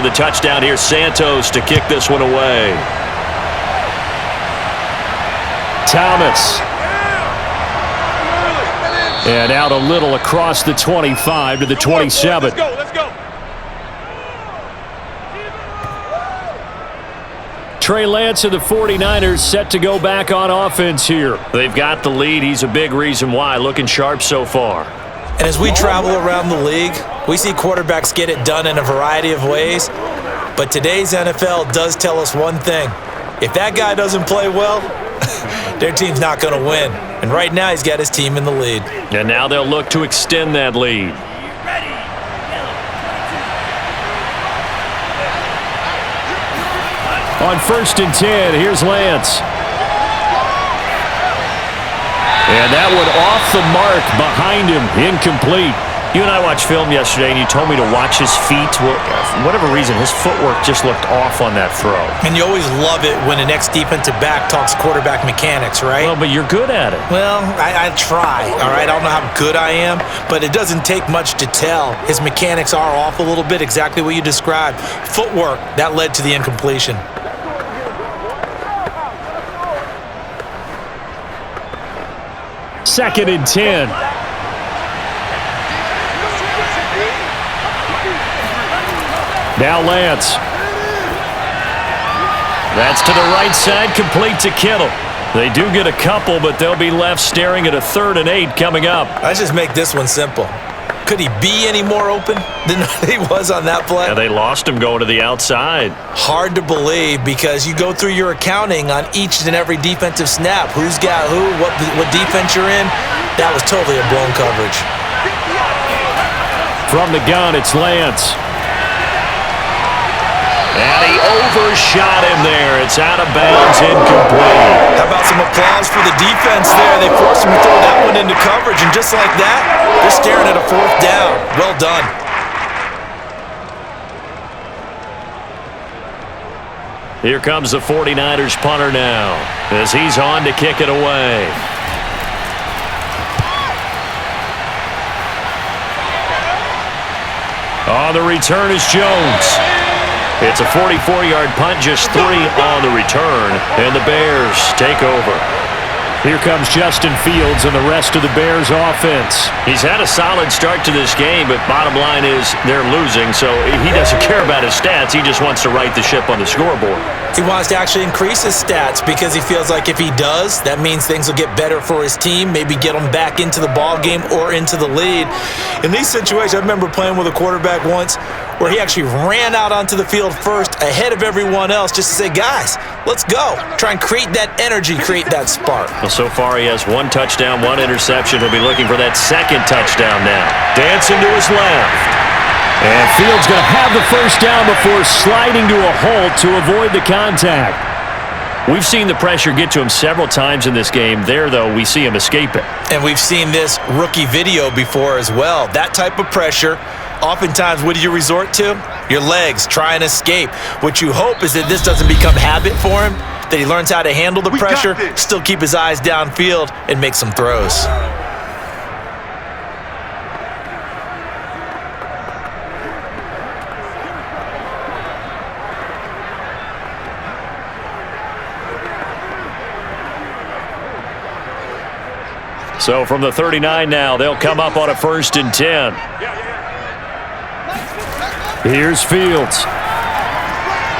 to the touchdown here. Santos to kick this one away. Thomas. And out a little across the 25 to the 27. Let's go, let's go. Trey Lance of the 49ers set to go back on offense here. They've got the lead. He's a big reason why. Looking sharp so far. And as we travel around the league, we see quarterbacks get it done in a variety of ways. But today's NFL does tell us one thing. If that guy doesn't play well, their team's not going to win. And right now, he's got his team in the lead. And now they'll look to extend that lead. On 1st and 10, here's Lance. And that one off the mark behind him, incomplete. You and I watched film yesterday, and you told me to watch his feet. Well, for whatever reason, his footwork just looked off on that throw. And you always love it when the next defensive back talks quarterback mechanics, right? Well, but you're good at it. Well, I try, all right? I don't know how good I am, but it doesn't take much to tell. His mechanics are off a little bit, exactly what you described. Footwork, that led to the incompletion. Second and 10. Now Lance. That's to the right side, complete to Kittle. They do get a couple, but they'll be left staring at a 3rd and 8 coming up. Let's just make this one simple. Could he be any more open than he was on that play? Yeah, they lost him going to the outside. Hard to believe because you go through your accounting on each and every defensive snap. Who's got who, what defense you're in. That was totally a blown coverage. From the gun, it's Lance. And he overshot him there. It's out of bounds, incomplete. How about some applause for the defense there? They forced him to throw that one into coverage, and just like that, they're staring at a 4th down. Well done. Here comes the 49ers punter now as he's on to kick it away. On the return is Jones. It's a 44-yard punt, just 3 on the return, and the Bears take over. Here comes Justin Fields and the rest of the Bears offense. He's had a solid start to this game, but bottom line is they're losing, so he doesn't care about his stats. He just wants to right the ship on the scoreboard. He wants to actually increase his stats because he feels like if he does, that means things will get better for his team, maybe get them back into the ball game or into the lead. In these situations, I remember playing with a quarterback once where he actually ran out onto the field first ahead of everyone else just to say, guys, let's go. Try and create that energy, create that spark. Well, so far he has 1 touchdown, 1 interception. He'll be looking for that 2nd touchdown now. Dancing to his left. And Fields going to have the 1st down before sliding to a halt to avoid the contact. We've seen the pressure get to him several times in this game. There, though, we see him escape it. And we've seen this rookie video before as well. That type of pressure, oftentimes, what do you resort to? Your legs, try and escape. What you hope is that this doesn't become habit for him, that he learns how to handle the pressure, still keep his eyes downfield, and make some throws. So from the 39 now, they'll come up on a 1st and 10. Here's Fields.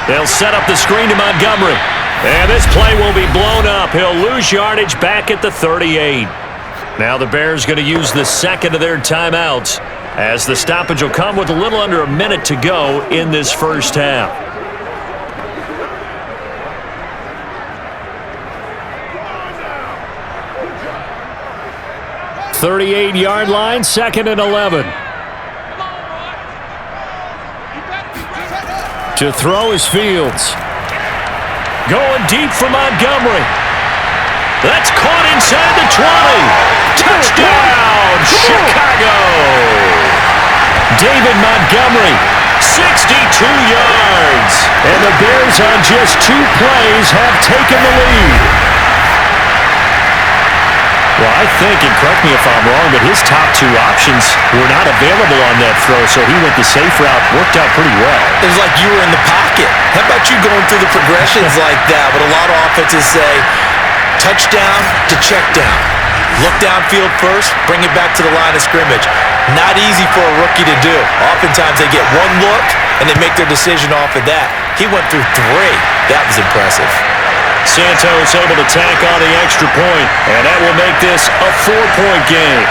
They'll set up the screen to Montgomery. And this play will be blown up. He'll lose yardage back at the 38. Now the Bears going to use the 2nd of their timeouts as the stoppage will come with a little under a minute to go in this 1st half. 38-yard line, 2nd and 11. To throw is Fields. Going deep for Montgomery. That's caught inside the 20. Touchdown, Chicago. David Montgomery, 62 yards. And the Bears on just 2 plays have taken the lead. Well, I I think, and correct me if I'm wrong, but his top two options were not available on that throw, so he went the safe route. Worked out pretty well. It was like you were in the pocket. How about you going through the progressions like that? But a lot of offenses say touchdown to check down. Look downfield first, bring it back to the line of scrimmage. Not easy for a rookie to do. Oftentimes they get one look and they make their decision off of that. He went through three. That was impressive. Santos able to tack on the extra point, and that will make this a 4-point game.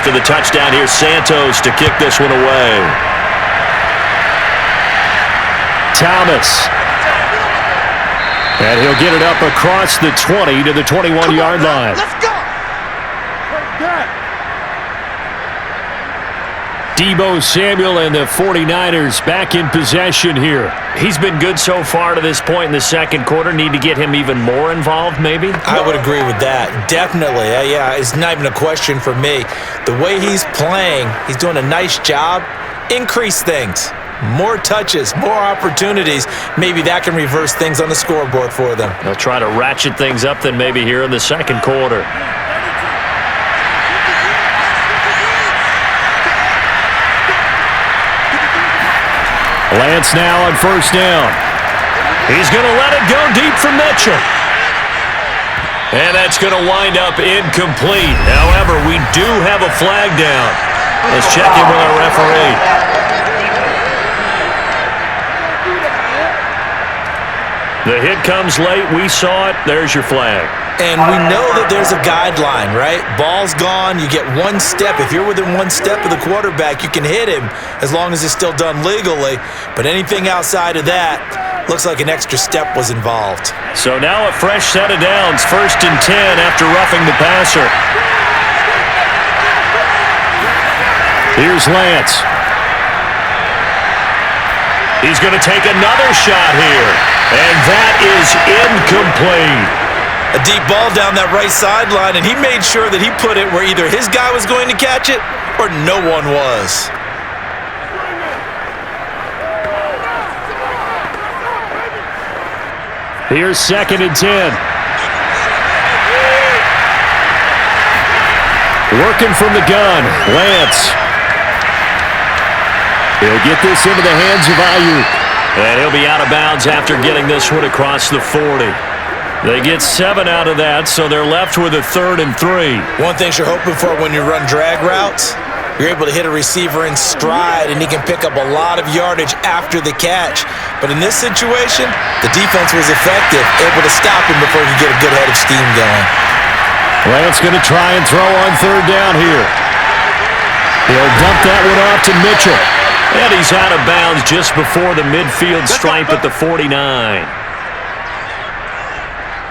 After the touchdown, here's Santos to kick this one away. Thomas. And he'll get it up across the 20 to the 21-yard line. Let's go. Deebo Samuel and the 49ers back in possession here. He's been good so far to this point in the second quarter. Need to get him even more involved, maybe? I would agree with that. Definitely. Yeah, it's not even a question for me. The way he's playing, he's doing a nice job. Increase things. More touches, more opportunities. Maybe that can reverse things on the scoreboard for them. They'll try to ratchet things up then maybe here in the second quarter. Lance now on first down. He's going to let it go deep from Mitchell. And that's going to wind up incomplete. However, we do have a flag down. Let's check in with our referee. The hit comes late. We saw it. There's your flag. And we know that there's a guideline, right? Ball's gone. You get one step. If you're within one step of the quarterback, you can hit him as long as it's still done legally. But anything outside of that, looks like an extra step was involved. So now a fresh set of downs. 1st and 10 after roughing the passer. Here's Lance. He's going to take another shot here. And that is incomplete. A deep ball down that right sideline, and he made sure that he put it where either his guy was going to catch it or no one was. Here's 2nd and 10. Working from the gun, Lance. He'll get this into the hands of Ayuk. And he'll be out of bounds after getting this one across the 40. They get 7 out of that, so they're left with a 3rd and 3. One thing you're hoping for when you run drag routes, you're able to hit a receiver in stride, and he can pick up a lot of yardage after the catch. But in this situation, the defense was effective, able to stop him before he could get a good head of steam going. Lance going to try and throw on 3rd down here. He'll dump that one off to Mitchell. And he's out of bounds just before the midfield stripe at the 49.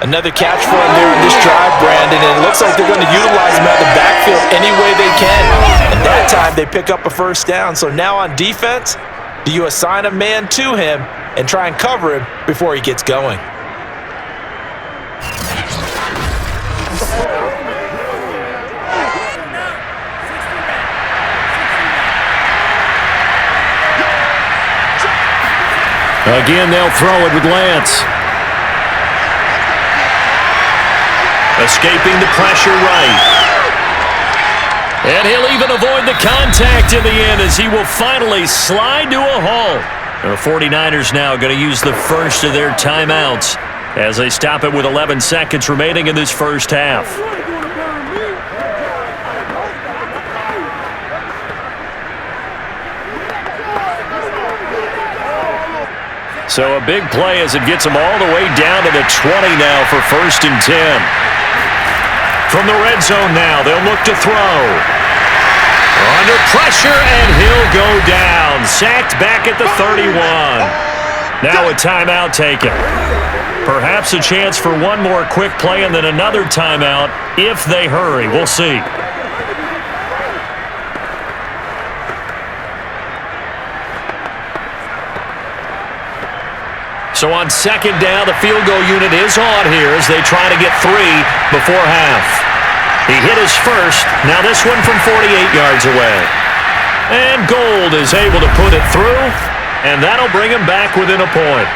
Another catch for him there in this drive, Brandon, and it looks like they're going to utilize him out of the backfield any way they can. And that time, they pick up a 1st down. So now on defense, do you assign a man to him and try and cover him before he gets going? Again, they'll throw it with Lance. Escaping the pressure right. And he'll even avoid the contact in the end as he will finally slide to a halt. The 49ers now going to use the first of their timeouts as they stop it with 11 seconds remaining in this first half. So a big play as it gets them all the way down to the 20 now for 1st and 10. From the red zone now, they'll look to throw. Under pressure, and he'll go down. Sacked back at the 31. Now a timeout taken. Perhaps a chance for one more quick play and then another timeout if they hurry. We'll see. So on second down, the field goal unit is on here as they try to get 3 before half. He hit his first. Now this one from 48 yards away. And Gold is able to put it through, and that'll bring him back within a point.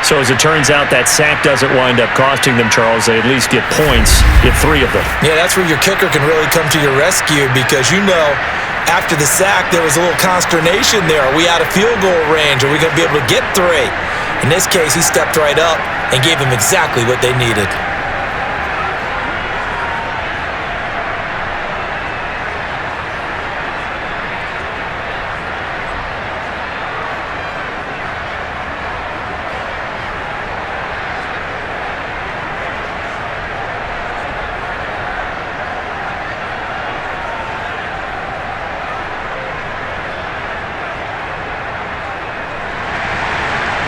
So as it turns out, that sack doesn't wind up costing them, Charles. They at least get points, get 3 of them. Yeah, that's where your kicker can really come to your rescue because after the sack, there was a little consternation there. Are we out of field goal range? Are we going to be able to get 3? In this case, he stepped right up and gave them exactly what they needed.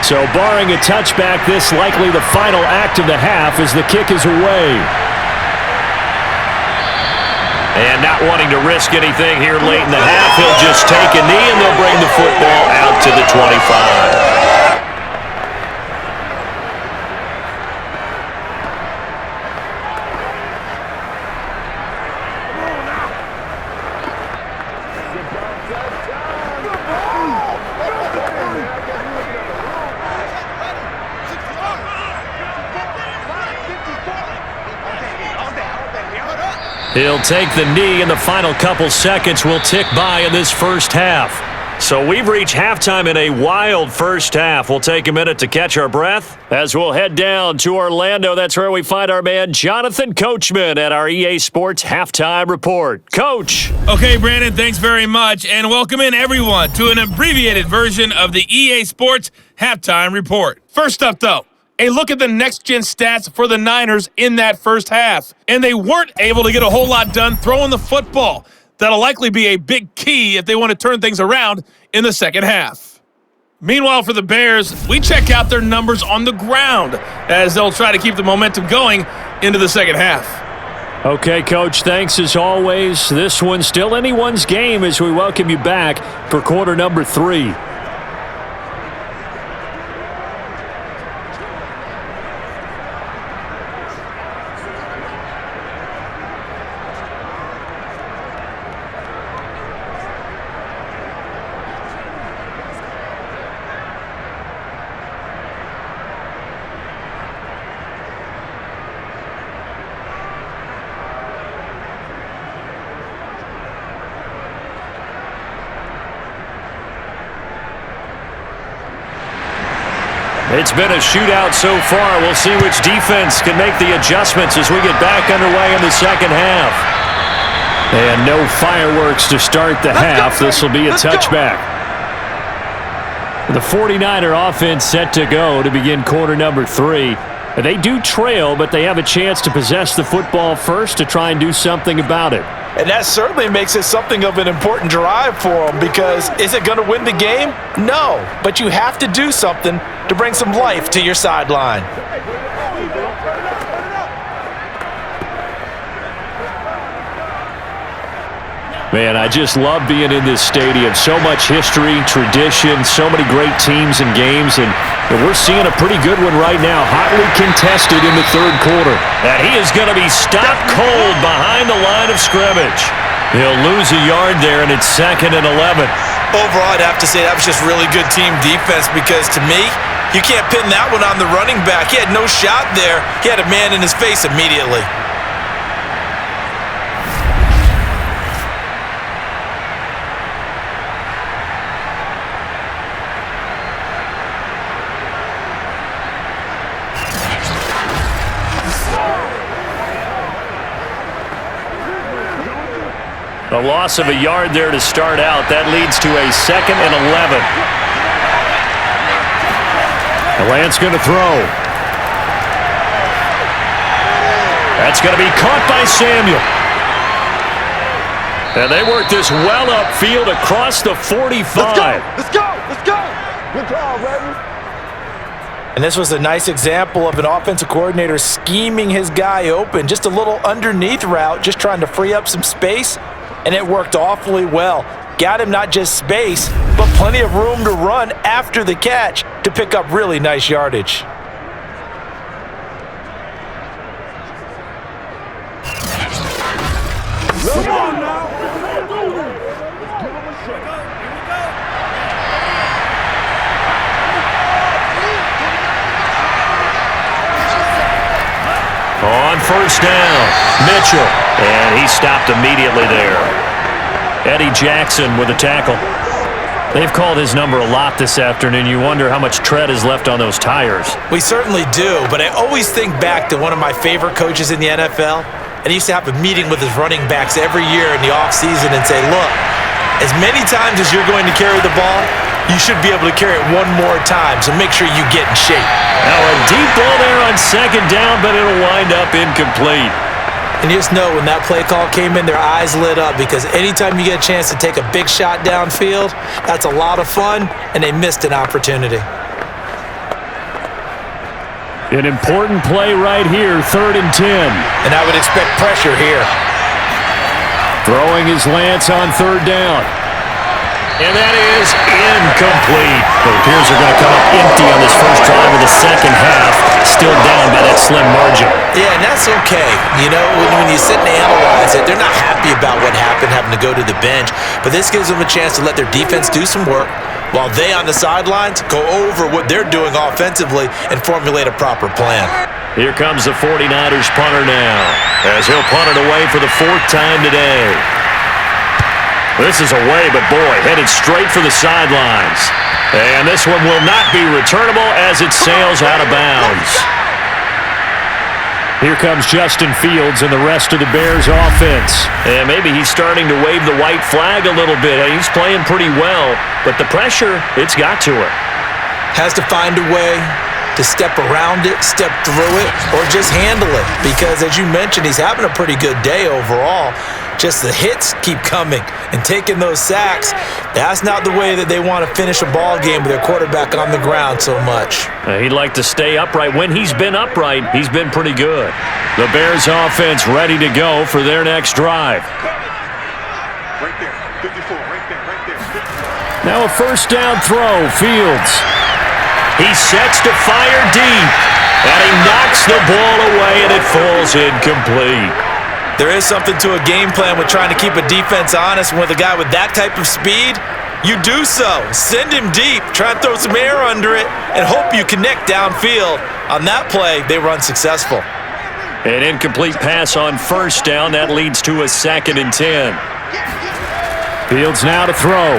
So barring a touchback, this likely the final act of the half as the kick is away. And not wanting to risk anything here late in the half, he'll just take a knee and they'll bring the football out to the 25. He'll take the knee, and the final couple seconds will tick by in this first half. So we've reached halftime in a wild first half. We'll take a minute to catch our breath as we'll head down to Orlando. That's where we find our man Jonathan Coachman at our EA Sports Halftime Report. Coach. Okay, Brandon, thanks very much, and welcome in everyone to an abbreviated version of the EA Sports Halftime Report. First up, though, a look at the next-gen stats for the Niners in that first half. And they weren't able to get a whole lot done throwing the football. That'll likely be a big key if they want to turn things around in the second half. Meanwhile, for the Bears, we check out their numbers on the ground as they'll try to keep the momentum going into the second half. Okay, Coach, thanks as always. This one's still anyone's game as we welcome you back for quarter number 3. It's been a shootout so far. We'll see which defense can make the adjustments as we get back underway in the second half. And no fireworks to start the half. This will be a touchback. The 49er offense set to go to begin quarter number 3. They do trail, but they have a chance to possess the football first to try and do something about it. And that certainly makes it something of an important drive for them because is it going to win the game? No, but you have to do something to bring some life to your sideline. Man, I just love being in this stadium. So much history, tradition, so many great teams and games, and we're seeing a pretty good one right now, hotly contested in the third quarter. And he is going to be stopped cold behind the line of scrimmage. He'll lose a yard there, and it's 2nd and 11. Overall, I'd have to say that was just really good team defense because to me, you can't pin that one on the running back. He had no shot there. He had a man in his face immediately. A loss of a yard there to start out. That leads to a 2nd and 11. Lance going to throw. That's going to be caught by Samuel. And they work this well upfield across the 45. Let's go! Let's go! Let's go! Good call, baby. And this was a nice example of an offensive coordinator scheming his guy open. Just a little underneath route, just trying to free up some space, and it worked awfully well. Got him not just space, but plenty of room to run after the catch to pick up really nice yardage. On first down, Mitchell, and he stopped immediately there. Eddie Jackson with a tackle. They've called his number a lot this afternoon. You wonder how much tread is left on those tires. We certainly do, but I always think back to one of my favorite coaches in the NFL, and he used to have a meeting with his running backs every year in the offseason and say, look, as many times as you're going to carry the ball, you should be able to carry it one more time, so make sure you get in shape. Now a deep ball there on second down, but it'll wind up incomplete. And you just know when that play call came in, their eyes lit up, because anytime you get a chance to take a big shot downfield, that's a lot of fun, and they missed an opportunity. An important play right here, 3rd and 10. And I would expect pressure here. Throwing his Lance on 3rd down. And that is incomplete. It appears they're going to come up empty on this first drive of the second half. Still down by that slim margin. Yeah, and that's okay. You know, when you sit and analyze it, they're not happy about what happened, having to go to the bench. But this gives them a chance to let their defense do some work while they on the sidelines go over what they're doing offensively and formulate a proper plan. Here comes the 49ers punter now, as he'll punt it away for the 4th time today. This is away, but boy, headed straight for the sidelines. And this one will not be returnable as it sails out of bounds. Here comes Justin Fields and the rest of the Bears offense. And maybe he's starting to wave the white flag a little bit. He's playing pretty well, but the pressure, it's got to him. Has to find a way to step around it, step through it, or just handle it. Because as you mentioned, he's having a pretty good day overall. Just the hits keep coming and taking those sacks. That's not the way that they want to finish a ball game with their quarterback on the ground so much. He'd like to stay upright. When he's been upright, he's been pretty good. The Bears offense ready to go for their next drive. Right there, 54, right there. Now a first down throw, Fields. He sets to fire deep, and he knocks the ball away, and it falls incomplete. There is something to a game plan with trying to keep a defense honest. With a guy with that type of speed, you do so. Send him deep, try and throw some air under it, and hope you connect downfield. On that play, they were unsuccessful. An incomplete pass on first down. That leads to a 2nd and 10. Fields now to throw.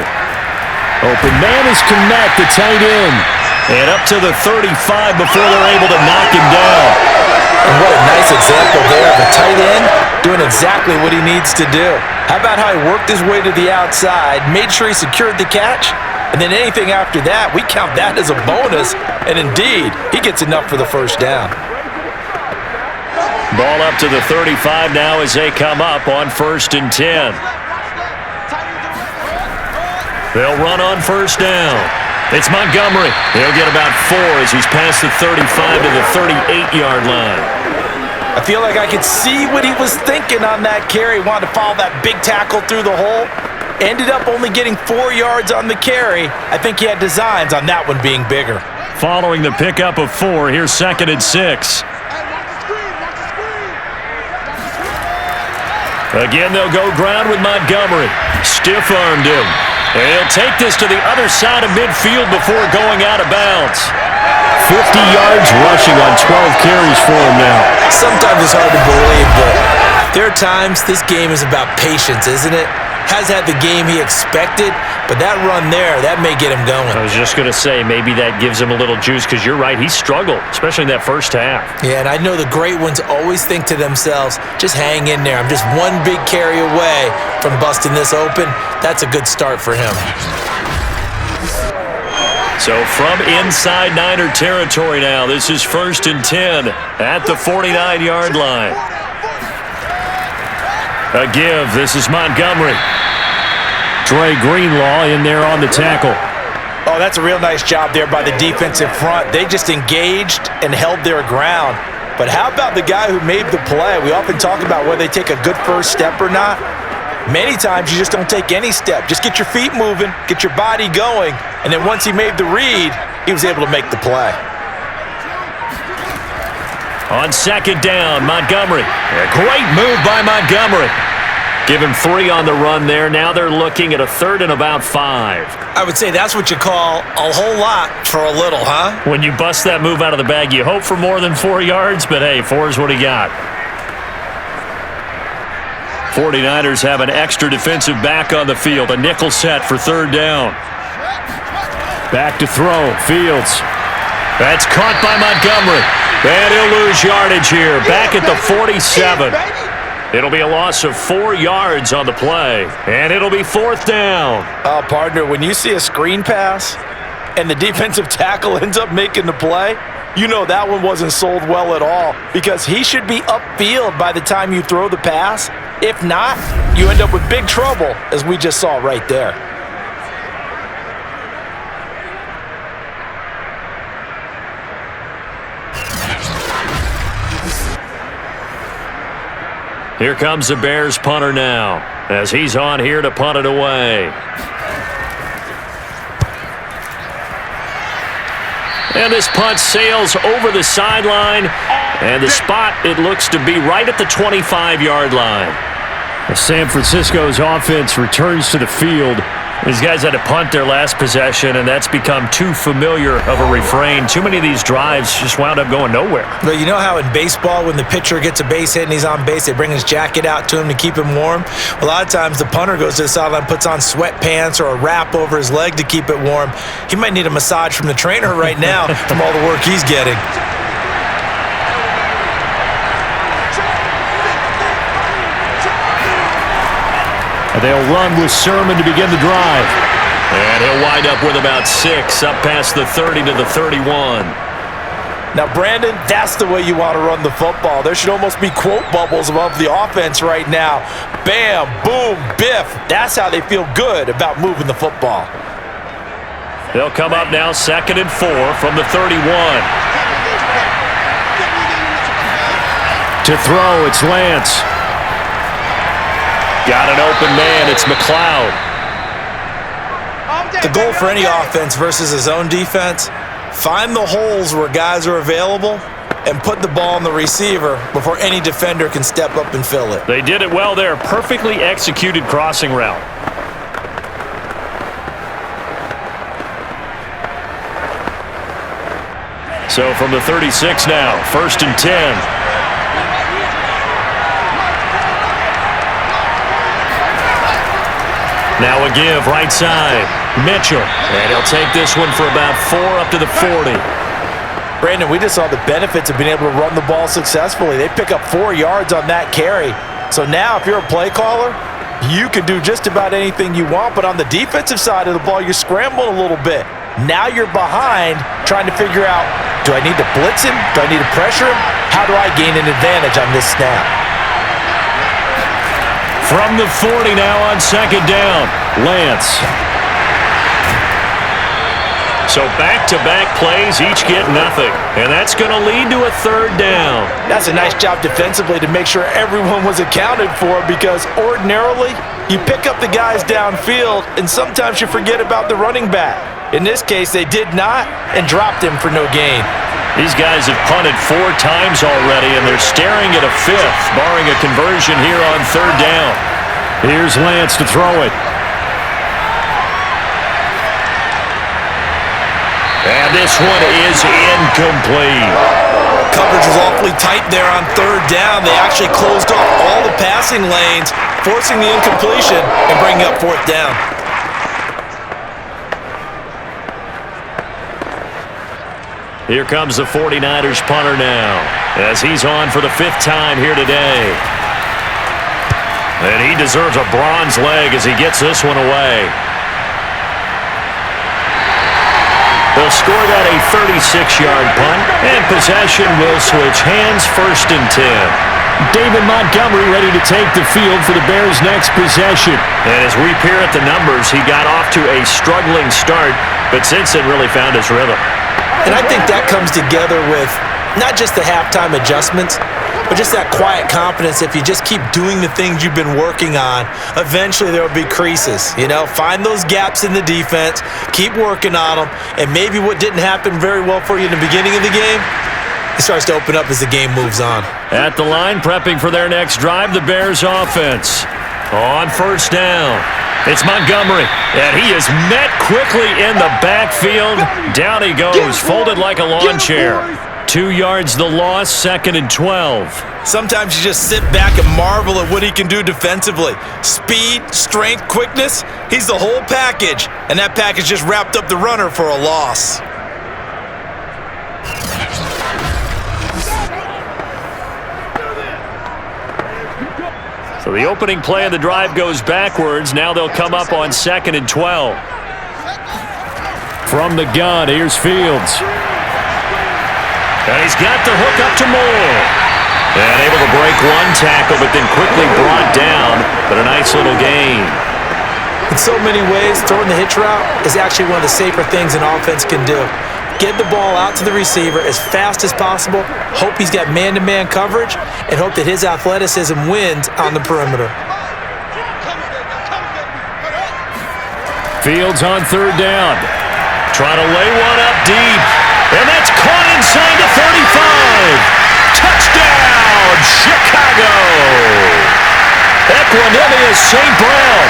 Open man is Kmet, the tight end. And up to the 35 before they're able to knock him down. And what a nice example there of a tight end doing exactly what he needs to do. How about how he worked his way to the outside, made sure he secured the catch, and then anything after that, we count that as a bonus. And indeed, he gets enough for the first down. Ball up to the 35 now as they come up on 1st and 10. They'll run on first down. It's Montgomery. He'll get about 4 as he's past the 35 to the 38-yard line. I feel like I could see what he was thinking on that carry. Wanted to follow that big tackle through the hole. Ended up only getting 4 yards on the carry. I think he had designs on that one being bigger. Following the pickup of 4, here's 2nd and 6. Again, they'll go ground with Montgomery. Stiff-armed him. And he'll take this to the other side of midfield before going out of bounds. 50 yards rushing on 12 carries for him now. Sometimes it's hard to believe, but there are times this game is about patience, isn't it? Has had the game he expected, but that run there, that may get him going. I was just going to say, maybe that gives him a little juice, because you're right, he struggled, especially in that first half. Yeah, and I know the great ones always think to themselves, just hang in there. I'm just one big carry away from busting this open. That's a good start for him. So from inside Niner territory now, this is 1st and 10 at the 49-yard line. A give, this is Montgomery. Dre Greenlaw in there on the tackle. Oh, that's a real nice job there by the defensive front. They just engaged and held their ground. But how about the guy who made the play? We often talk about whether they take a good first step or not. Many times you just don't take any step. Just get your feet moving, get your body going, and then once he made the read, he was able to make the play. On second down, Montgomery. A great move by Montgomery. Give him 3 on the run there. Now they're looking at a 3rd and about 5. I would say that's what you call a whole lot for a little, huh? When you bust that move out of the bag, you hope for more than 4 yards, but hey, 4 is what he got. 49ers have an extra defensive back on the field. A nickel set for 3rd down. Back to throw. Fields. That's caught by Montgomery. And he'll lose yardage here. Back at the 47. It'll be a loss of 4 yards on the play. And it'll be 4th down. Partner, when you see a screen pass and the defensive tackle ends up making the play, you know that one wasn't sold well at all because he should be upfield by the time you throw the pass. If not, you end up with big trouble, as we just saw right there. Here comes the Bears punter now, as he's on here to punt it away. And this punt sails over the sideline, and the spot, it looks to be right at the 25-yard line. San Francisco's offense returns to the field. These guys had to punt their last possession, and that's become too familiar of a refrain. Too many of these drives just wound up going nowhere. But you know how in baseball, when the pitcher gets a base hit and he's on base, they bring his jacket out to him to keep him warm? A lot of times the punter goes to the sideline, puts on sweatpants or a wrap over his leg to keep it warm. He might need a massage from the trainer right now from all the work he's getting. They'll run with Sermon to begin the drive. And he'll wind up with about 6, up past the 30 to the 31. Now, Brandon, that's the way you want to run the football. There should almost be quote bubbles above the offense right now. Bam, boom, biff. That's how they feel good about moving the football. They'll come up now 2nd and 4 from the 31. To throw, it's Lance. Got an open man. It's McLeod. The goal for any offense versus his own defense, find the holes where guys are available and put the ball on the receiver before any defender can step up and fill it. They did it well there. Perfectly executed crossing route. So from the 36 now, 1st and 10. Now a give, right side. Mitchell. And he'll take this one for about 4 up to the 40. Brandon, we just saw the benefits of being able to run the ball successfully. They pick up 4 yards on that carry. So now if you're a play caller, you can do just about anything you want. But on the defensive side of the ball, you're scrambling a little bit. Now you're behind trying to figure out, do I need to blitz him? Do I need to pressure him? How do I gain an advantage on this snap? From the 40 now on 2nd down, Lance. So back-to-back plays, each get nothing. And that's going to lead to a 3rd down. That's a nice job defensively to make sure everyone was accounted for because ordinarily you pick up the guys downfield and sometimes you forget about the running back. In this case, they did not and dropped him for no gain. These guys have punted 4 times already, and they're staring at a 5th, barring a conversion here on 3rd down. Here's Lance to throw it. And this one is incomplete. Coverage was awfully tight there on 3rd down. They actually closed off all the passing lanes, forcing the incompletion and bringing up 4th down. Here comes the 49ers punter now, as he's on for the 5th time here today. And he deserves a bronze leg as he gets this one away. They'll score that a 36-yard punt, and possession will switch hands, 1st and 10. David Montgomery ready to take the field for the Bears' next possession. And as we peer at the numbers, he got off to a struggling start. but since then really found his rhythm. And I think that comes together with not just the halftime adjustments, but just that quiet confidence. If you just keep doing the things you've been working on, eventually there will be creases. Find those gaps in the defense, keep working on them, and maybe what didn't happen very well for you in the beginning of the game, it starts to open up as the game moves on. At the line, prepping for their next drive, the Bears offense. On first down, it's Montgomery, and he is met quickly in the backfield. Down he goes, folded like a lawn chair. 2 yards the loss, 2nd and 12. Sometimes you just sit back and marvel at what he can do defensively. Speed, strength, quickness, he's the whole package. And that package just wrapped up the runner for a loss. So the opening play of the drive goes backwards. Now they'll come up on 2nd and 12. From the gun, here's Fields. And he's got the hook up to Moore. And able to break one tackle, but then quickly brought down. But a nice little gain. In so many ways, throwing the hitch route is actually one of the safer things an offense can do. Get the ball out to the receiver as fast as possible, hope he's got man-to-man coverage, and hope that his athleticism wins on the perimeter. Fields on 3rd down. Trying to lay one up deep. And that's caught inside the 35. Touchdown, Chicago. Equanimeous St. Brown,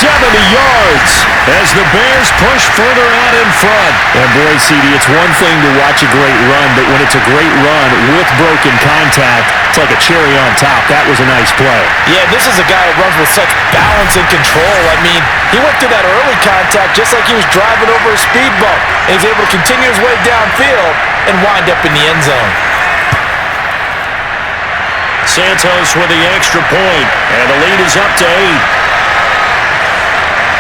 70 yards as the Bears push further out in front. And boy, CD, it's one thing to watch a great run, but when it's a great run with broken contact, it's like a cherry on top. That was a nice play. Yeah, this is a guy who runs with such balance and control. I mean, he went through that early contact just like he was driving over a speed bump. And he's able to continue his way downfield and wind up in the end zone. Santos with the extra point, and the lead is up to 8.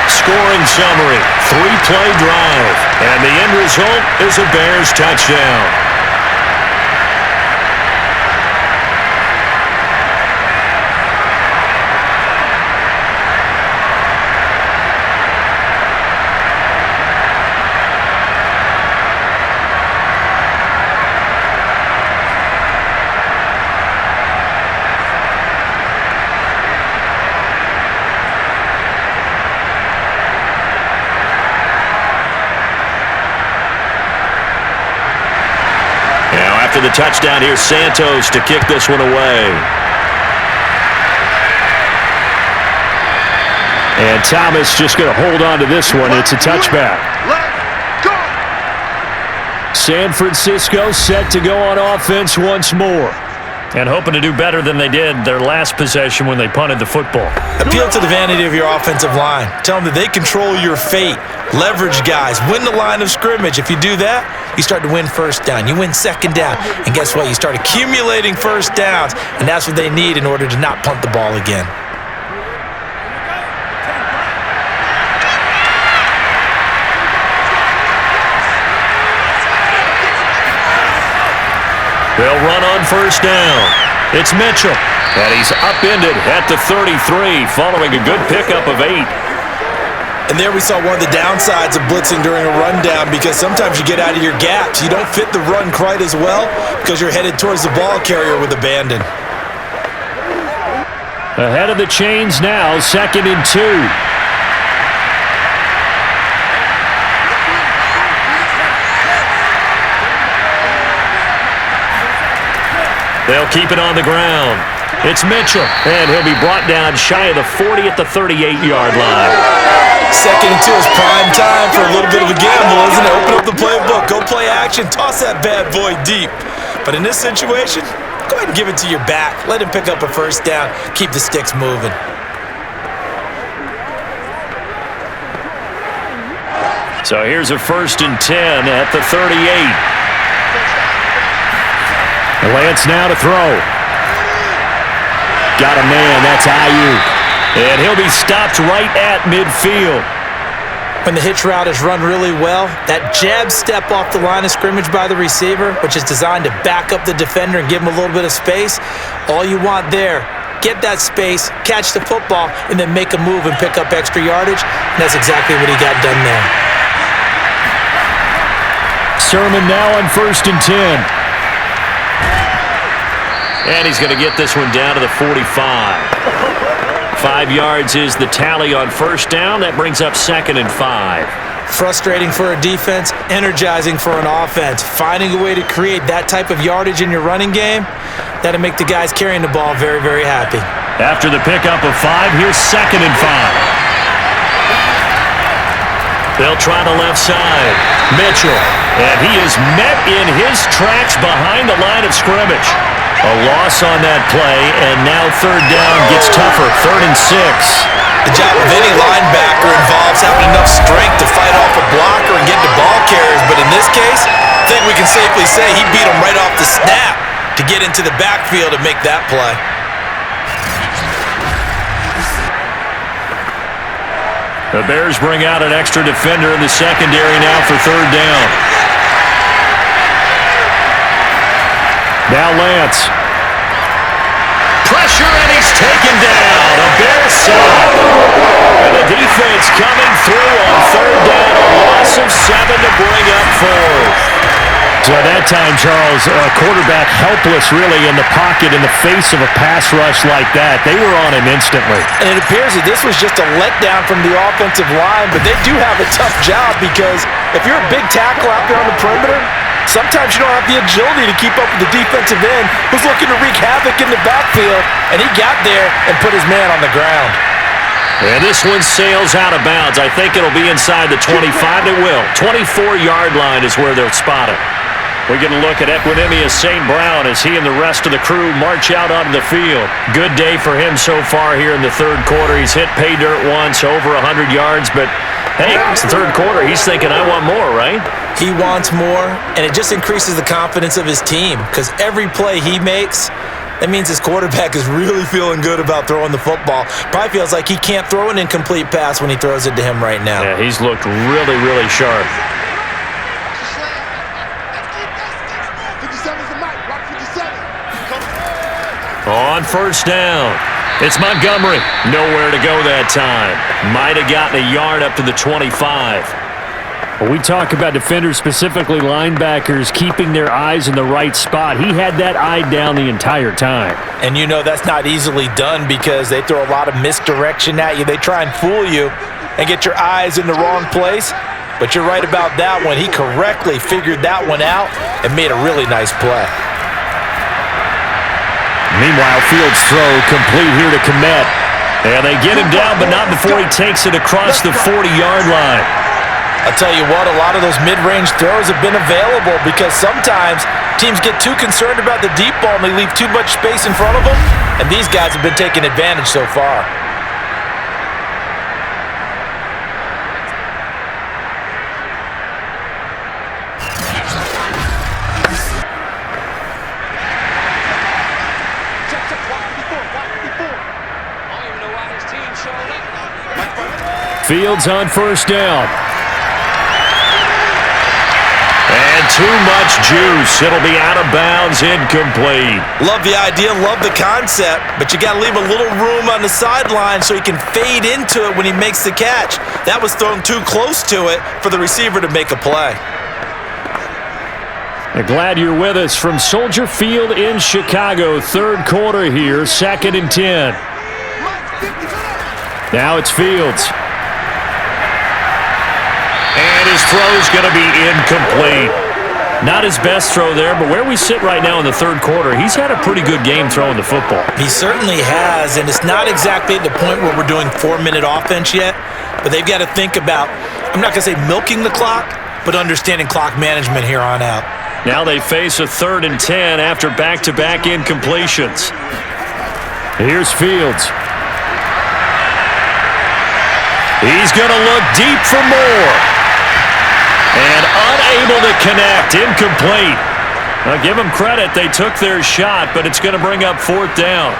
Scoring summary, 3-play drive, and the end result is a Bears touchdown. After the touchdown, here's Santos to kick this one away. And Thomas just going to hold on to this one. It's a touchback. San Francisco set to go on offense once more. And hoping to do better than they did their last possession when they punted the football. Appeal to the vanity of your offensive line. Tell them that they control your fate. Leverage guys. Win the line of scrimmage. If you do that, you start to win first down. You win second down. And guess what? You start accumulating first downs. And that's what they need in order to not punt the ball again. They'll run on first down. It's Mitchell, and he's upended at the 33 following a good pickup of 8. And there we saw one of the downsides of blitzing during a rundown, because sometimes you get out of your gaps. You don't fit the run quite as well because you're headed towards the ball carrier with abandon. Ahead of the chains now, 2nd and 2. They'll keep it on the ground. It's Mitchell, and he'll be brought down shy of the 40 at the 38-yard line. 2nd and 2 is prime time for a little bit of a gamble, isn't it? Open up the playbook, go play action, toss that bad boy deep. But in this situation, go ahead and give it to your back. Let him pick up a first down, keep the sticks moving. So here's a 1st and 10 at the 38. Lance now to throw. Got a man, that's Ayuk. And he'll be stopped right at midfield. When the hitch route is run really well, that jab step off the line of scrimmage by the receiver, which is designed to back up the defender and give him a little bit of space, all you want there, get that space, catch the football, and then make a move and pick up extra yardage. And that's exactly what he got done there. Sermon now on 1st and 10. And he's going to get this one down to the 45. 5 yards is the tally on first down. That brings up 2nd and 5. Frustrating for a defense, energizing for an offense. Finding a way to create that type of yardage in your running game, that'll make the guys carrying the ball very, very happy. After the pickup of 5, here's 2nd and 5. They'll try the left side. Mitchell, and he is met in his tracks behind the line of scrimmage. A loss on that play, and now 3rd down gets tougher, 3rd and 6. The job of any linebacker involves having enough strength to fight off a blocker and get to ball carriers, but in this case, I think we can safely say he beat him right off the snap to get into the backfield and make that play. The Bears bring out an extra defender in the secondary now for 3rd down. Now Lance. Pressure, and he's taken down. A Bears sack. And the defense coming through on 3rd down. A loss of 7 to bring up 4th. So at that time, Charles, a quarterback helpless really in the pocket in the face of a pass rush like that. They were on him instantly. And it appears that this was just a letdown from the offensive line, but they do have a tough job because if you're a big tackle out there on the perimeter, sometimes you don't have the agility to keep up with the defensive end who's looking to wreak havoc in the backfield, and he got there and put his man on the ground. And this one sails out of bounds. I think it'll be inside the 25. It will. 24-yard line is where they'll spot it. We get a look at Equinemius St. Brown as he and the rest of the crew march out onto the field. Good day for him so far here in the 3rd quarter. He's hit pay dirt once, over 100 yards, but hey, it's the 3rd quarter. He's thinking, I want more, right? He wants more, and it just increases the confidence of his team because every play he makes, that means his quarterback is really feeling good about throwing the football. Probably feels like he can't throw an incomplete pass when he throws it to him right now. Yeah, he's looked really, really sharp. On 1st down, it's Montgomery. Nowhere to go that time. Might have gotten a yard up to the 25. When we talk about defenders, specifically linebackers, keeping their eyes in the right spot, he had that eye down the entire time. And you know that's not easily done because they throw a lot of misdirection at you. They try and fool you and get your eyes in the wrong place. But you're right about that one. He correctly figured that one out and made a really nice play. Meanwhile, Fields' throw complete here to Kmet. And they get him down, but not before he takes it across the 40-yard line. I'll tell you what, a lot of those mid-range throws have been available because sometimes teams get too concerned about the deep ball and they leave too much space in front of them, and these guys have been taking advantage so far. Fields on 1st down. And too much juice. It'll be out of bounds, incomplete. Love the idea, love the concept, but you got to leave a little room on the sideline so he can fade into it when he makes the catch. That was thrown too close to it for the receiver to make a play. Glad you're with us from Soldier Field in Chicago. 3rd quarter here, 2nd and 10. Now it's Fields. And his throw's going to be incomplete. Not his best throw there, but where we sit right now in the 3rd quarter, he's had a pretty good game throwing the football. He certainly has, and it's not exactly at the point where we're doing 4-minute offense yet, but they've got to think about, I'm not going to say milking the clock, but understanding clock management here on out. Now they face a 3rd and 10 after back-to-back incompletions. Here's Fields. He's going to look deep for more. And unable to connect, incomplete. Now give them credit, they took their shot, but it's going to bring up 4th down.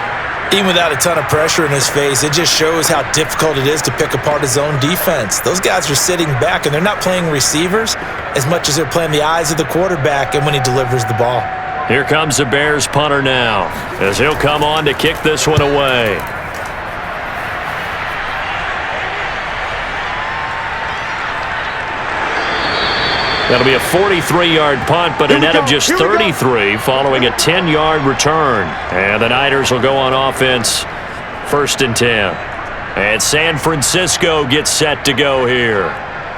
Even without a ton of pressure in his face, it just shows how difficult it is to pick apart his own defense. Those guys are sitting back, and they're not playing receivers as much as they're playing the eyes of the quarterback and when he delivers the ball. Here comes the Bears punter now, as he'll come on to kick this one away. That'll be a 43-yard punt, but a net of just 33 following a 10-yard return. And the Niners will go on offense, 1st and 10. And San Francisco gets set to go here.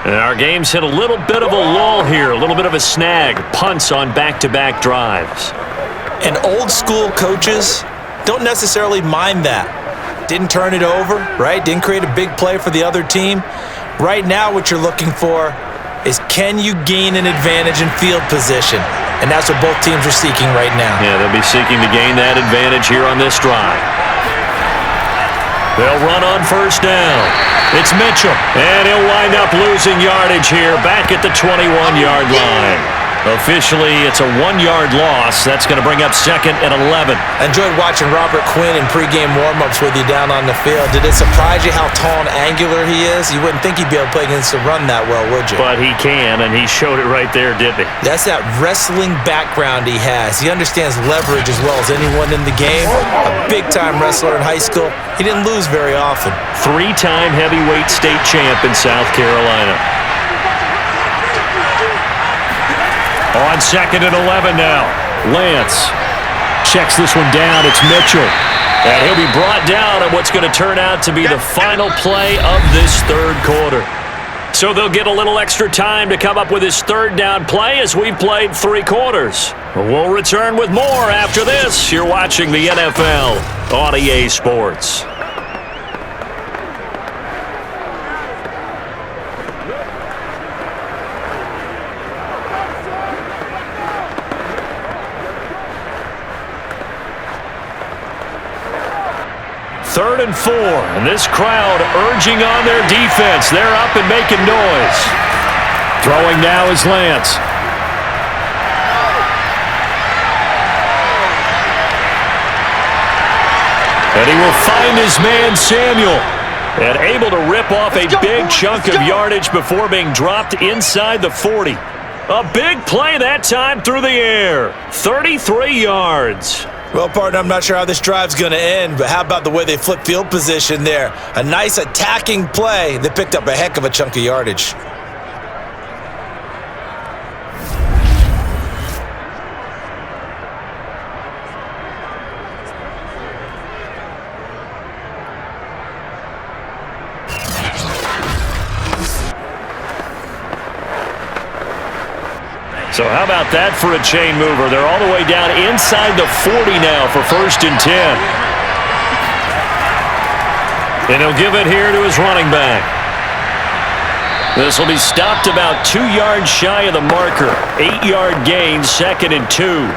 And our game's hit a little bit of a lull here, a little bit of a snag. Punts on back-to-back drives. And old school coaches don't necessarily mind that. Didn't turn it over, right? Didn't create a big play for the other team. Right now what you're looking for is, can you gain an advantage in field position? And that's what both teams are seeking right now. Yeah, they'll be seeking to gain that advantage here on this drive. They'll run on 1st down. It's Mitchell, and he'll wind up losing yardage here back at the 21-yard line. Officially, it's a 1-yard loss. That's going to bring up 2nd and 11. I enjoyed watching Robert Quinn in pregame warm-ups with you down on the field. Did it surprise you how tall and angular he is? You wouldn't think he'd be able to play against the run that well, would you? But he can, and he showed it right there, didn't he? That's that wrestling background he has. He understands leverage as well as anyone in the game. A big-time wrestler in high school. He didn't lose very often. 3-time heavyweight state champ in South Carolina. On 2nd and 11 now. Lance checks this one down. It's Mitchell. And he'll be brought down at what's going to turn out to be the final play of this 3rd quarter. So they'll get a little extra time to come up with his 3rd down play as we've played 3 quarters. We'll return with more after this. You're watching the NFL on EA Sports. Third and 4, and this crowd urging on their defense. They're up and making noise. Throwing now is Lance. And he will find his man Samuel. And able to rip off a big chunk of yardage before being dropped inside the 40. A big play that time through the air. 33 yards. Well, partner, I'm not sure how this drive's going to end, but how about the way they flip field position there? A nice attacking play that picked up a heck of a chunk of yardage. So how about that for a chain mover? They're all the way down inside the 40 now for 1st and 10. And he'll give it here to his running back. This will be stopped about 2 yards shy of the marker. 8-yard gain, 2nd and 2.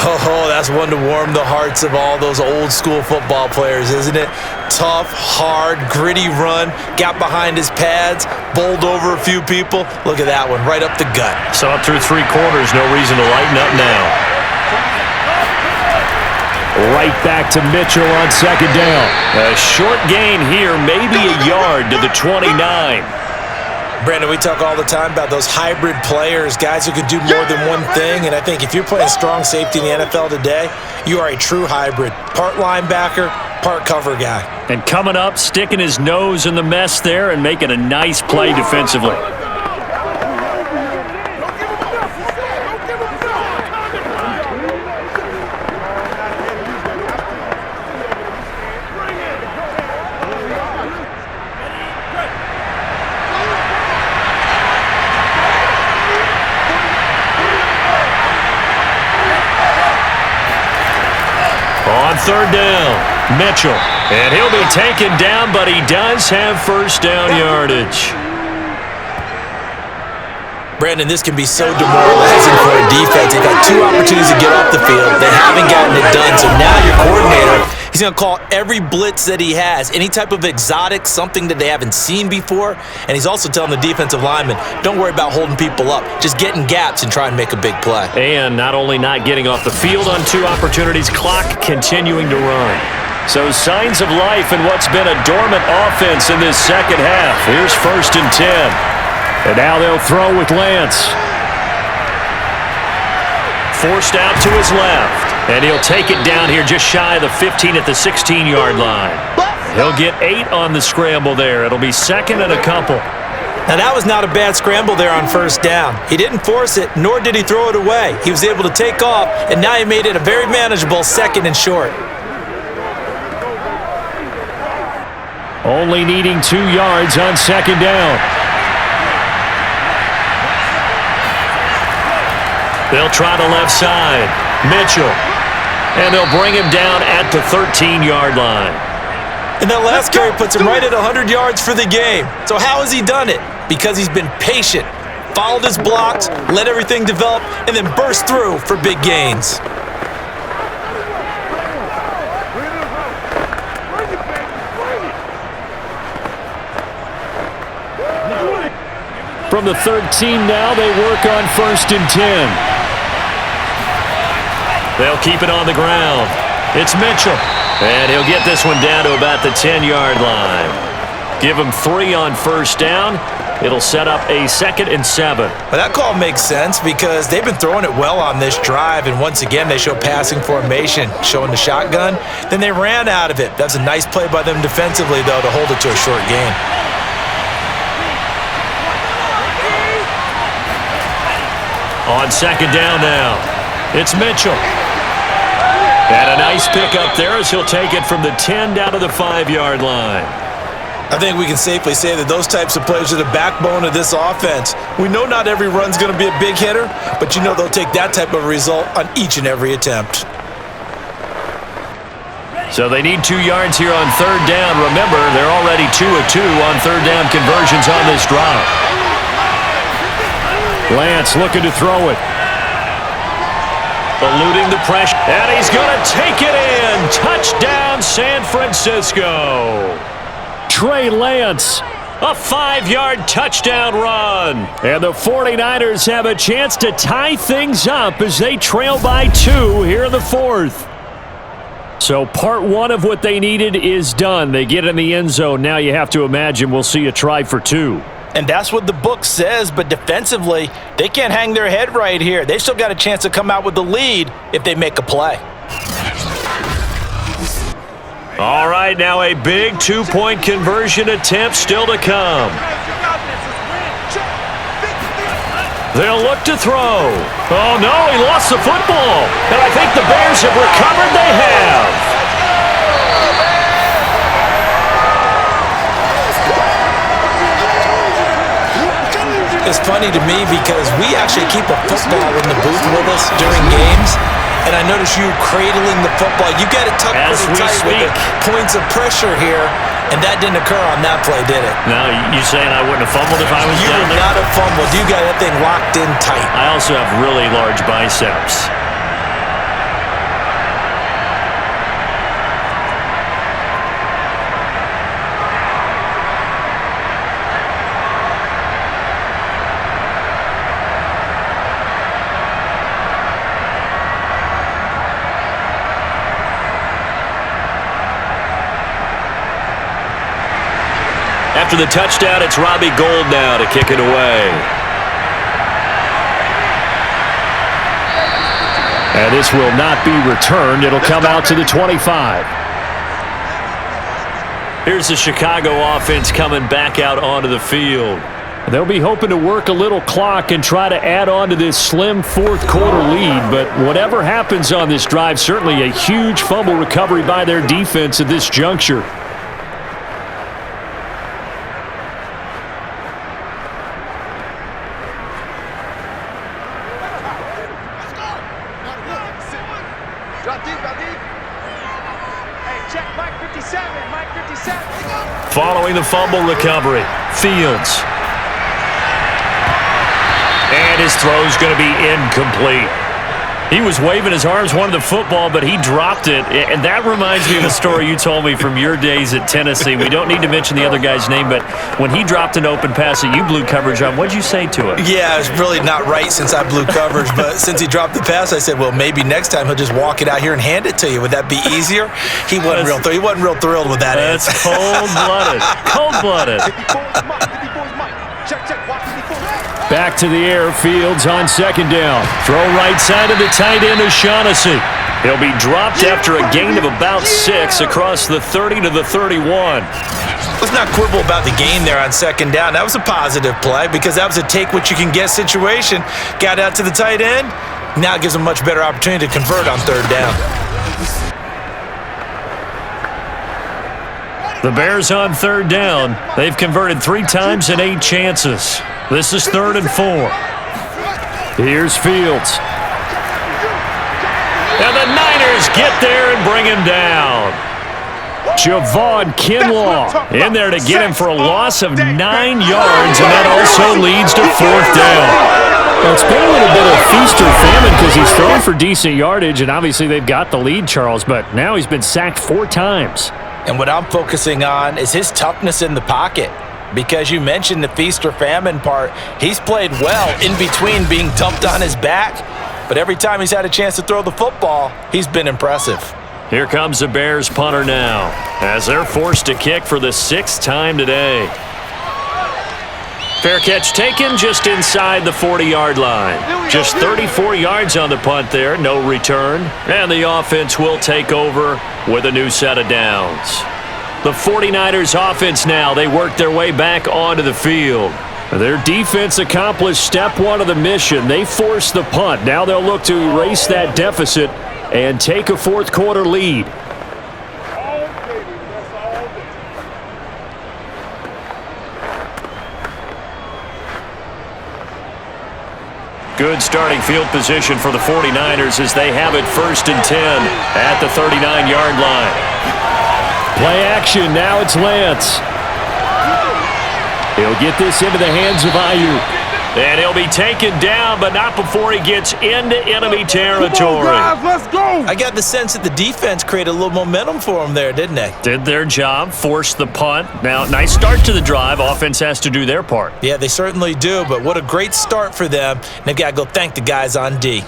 Oh, that's one to warm the hearts of all those old school football players, isn't it? Tough, hard, gritty run, got behind his pads, bowled over a few people. Look at that one, right up the gut. Saw it through 3 quarters, no reason to lighten up now. Right back to Mitchell on 2nd down. A short gain here, maybe a yard to the 29. Brandon, we talk all the time about those hybrid players, guys who could do more than one thing, and I think if you're playing strong safety in the NFL today, you are a true hybrid. Part linebacker, part cover guy. And coming up, sticking his nose in the mess there and making a nice play defensively. On 3rd down, Mitchell. And he'll be taken down, but he does have 1st down yardage. Brandon, this can be so demoralizing for a defense. They've had 2 opportunities to get off the field. They haven't gotten it done. So now your coordinator, he's going to call every blitz that he has, any type of exotic, something that they haven't seen before. And he's also telling the defensive lineman, don't worry about holding people up. Just get in gaps and try and make a big play. And not only not getting off the field on 2 opportunities, clock continuing to run. So signs of life in what's been a dormant offense in this 2nd half. Here's 1st and 10. And now they'll throw with Lance. Forced out to his left. And he'll take it down here just shy of the 15 at the 16-yard line. He'll get 8 on the scramble there. It'll be 2nd and a couple. Now, that was not a bad scramble there on first down. He didn't force it, nor did he throw it away. He was able to take off, and now he made it a very manageable 2nd and short. Only needing 2 yards on 2nd down. They'll try the left side. Mitchell. And they'll bring him down at the 13-yard line. And that last carry puts him right at 100 yards for the game. So how has he done it? Because he's been patient, followed his blocks, let everything develop, and then burst through for big gains. From the 13 now, they work on 1st and 10. They'll keep it on the ground. It's Mitchell. And he'll get this one down to about the 10-yard line. Give him 3 on first down. It'll set up a 2nd and 7. Well, that call makes sense because they've been throwing it well on this drive, and once again, they show passing formation, showing the shotgun. Then they ran out of it. That's a nice play by them defensively, though, to hold it to a short gain. On 2nd down now, it's Mitchell. And a nice pickup there as he'll take it from the 10 down to the 5-yard line. I think we can safely say that those types of plays are the backbone of this offense. We know not every run's going to be a big hitter, but you know they'll take that type of result on each and every attempt. So they need 2 yards here on 3rd down. Remember, they're already 2 of 2 on 3rd down conversions on this drive. Lance looking to throw it. Eluding the pressure. And he's going to take it in. Touchdown, San Francisco. Trey Lance, a 5-yard touchdown run. And the 49ers have a chance to tie things up as they trail by 2 here in the 4th. So part 1 of what they needed is done. They get in the end zone. Now you have to imagine we'll see a try for 2. And that's what the book says, but defensively, they can't hang their head right here. They still got a chance to come out with the lead if they make a play. All right, now a big 2-point conversion attempt still to come. They'll look to throw. Oh, no, he lost the football. And I think the Bears have recovered. They have. It's funny to me because we actually keep a football in the booth with us during games, and I notice you cradling the football. You got it tucked pretty tight with the points of pressure here, and that didn't occur on that play, did it? No, you saying I wouldn't have fumbled if I was down there? You would not have fumbled. You got that thing locked in tight. I also have really large biceps. After the touchdown, it's Robbie Gould now to kick it away. And this will not be returned. It'll come out to the 25. Here's the Chicago offense coming back out onto the field. They'll be hoping to work a little clock and try to add on to this slim 4th quarter lead. But whatever happens on this drive, certainly a huge fumble recovery by their defense at this juncture. Following the fumble recovery, Fields. And his throw's going to be incomplete. He was waving his arms, wanted the football, but he dropped it. And that reminds me of a story you told me from your days at Tennessee. We don't need to mention the other guy's name, but when he dropped an open pass that you blew coverage on, what'd you say to it? Yeah, it's really not right since I blew coverage, but since he dropped the pass, I said, well, maybe next time he'll just walk it out here and hand it to you. Would that be easier? He wasn't real thrilled with that. That's cold-blooded. Cold-blooded. Back to the air, Fields on 2nd down. Throw right side of the tight end, O'Shaughnessy. He'll be dropped after a gain of about 6 across the 30 to the 31. Let's not quibble about the game there on second down. That was a positive play because that was a take-what-you-can-get situation. Got out to the tight end. Now it gives them a much better opportunity to convert on third down. The Bears on third down. They've converted 3 times in 8 chances. This is 3rd and 4. Here's Fields. And the Niners get there and bring him down. Javon Kinlaw in there to get him for a loss of 9 yards, and that also leads to 4th down. Well, it's been a little bit of feast or famine because he's thrown for decent yardage, and obviously they've got the lead, Charles, but now he's been sacked 4 times. And what I'm focusing on is his toughness in the pocket. Because you mentioned the feast or famine part, he's played well in between being dumped on his back. But every time he's had a chance to throw the football, he's been impressive. Here comes the Bears punter now, as they're forced to kick for the 6th time today. Fair catch taken just inside the 40-yard line. Just 34 yards on the punt there, no return. And the offense will take over with a new set of downs. The 49ers offense now, they work their way back onto the field. Their defense accomplished step 1 of the mission. They forced the punt. Now they'll look to erase that deficit and take a 4th quarter lead. Good starting field position for the 49ers as they have it 1st and 10 at the 39-yard line. Play action, now it's Lance. He'll get this into the hands of Ayuk. And he'll be taken down, but not before he gets into enemy territory. Let's go! I got the sense that the defense created a little momentum for him there, didn't they? Did their job, forced the punt. Now, nice start to the drive. Offense has to do their part. Yeah, they certainly do, but what a great start for them. And they've got to go thank the guys on D.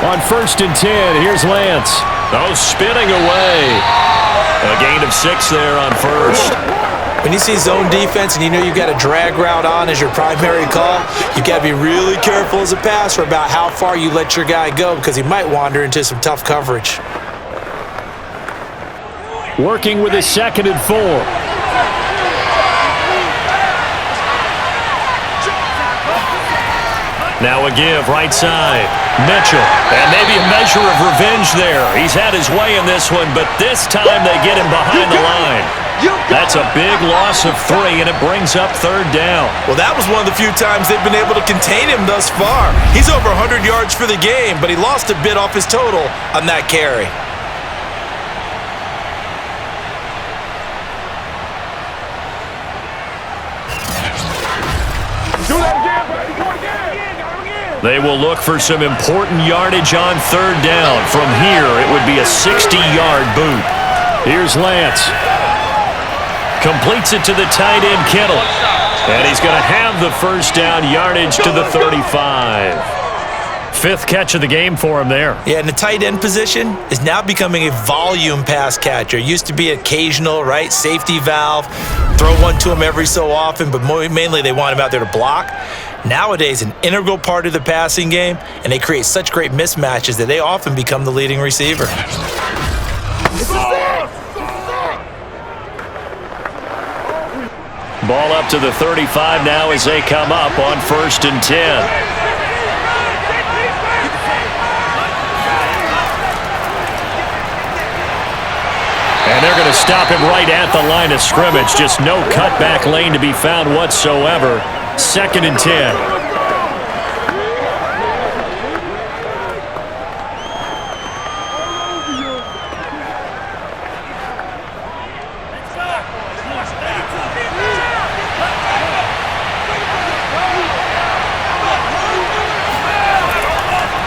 On 1st and 10, here's Lance. Oh, spinning away. A gain of 6 there on 1st. When you see zone defense and you know you've got a drag route on as your primary call, you've got to be really careful as a passer about how far you let your guy go because he might wander into some tough coverage. Working with a 2nd and 4. Now a give, right side. Mitchell, and maybe a measure of revenge there. He's had his way in this one, but this time they get him behind the line. That's a big loss of 3, and it brings up 3rd down. Well, that was one of the few times they've been able to contain him thus far. He's over 100 yards for the game, but he lost a bit off his total on that carry. They will look for some important yardage on 3rd down. From here, it would be a 60-yard boot. Here's Lance. Completes it to the tight end, Kittle. And he's going to have the 1st down yardage to the 35. 5th catch of the game for him there. Yeah, and the tight end position is now becoming a volume pass catcher. Used to be occasional, right? Safety valve. Throw one to him every so often, but mainly they want him out there to block. Nowadays, an integral part of the passing game, and they create such great mismatches that they often become the leading receiver. Ball up to the 35 now as they come up on 1st and 10. And they're going to stop him right at the line of scrimmage. Just no cutback lane to be found whatsoever. 2nd and 10.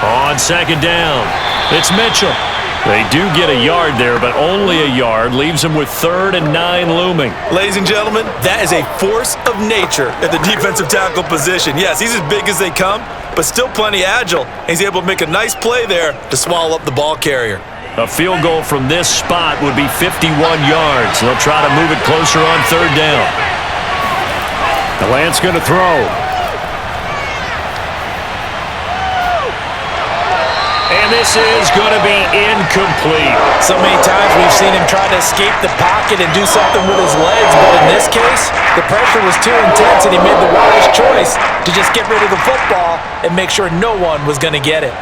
On 2nd down, it's Mitchell. They do get a yard there, but only a yard. Leaves them with 3rd and 9 looming. Ladies and gentlemen, that is a force of nature at the defensive tackle position. Yes, he's as big as they come, but still plenty agile. He's able to make a nice play there to swallow up the ball carrier. A field goal from this spot would be 51 yards. They'll try to move it closer on 3rd down. The Lance going to throw. And this is going to be incomplete. So many times we've seen him try to escape the pocket and do something with his legs, but in this case, the pressure was too intense and he made the wise choice to just get rid of the football and make sure no one was going to get it.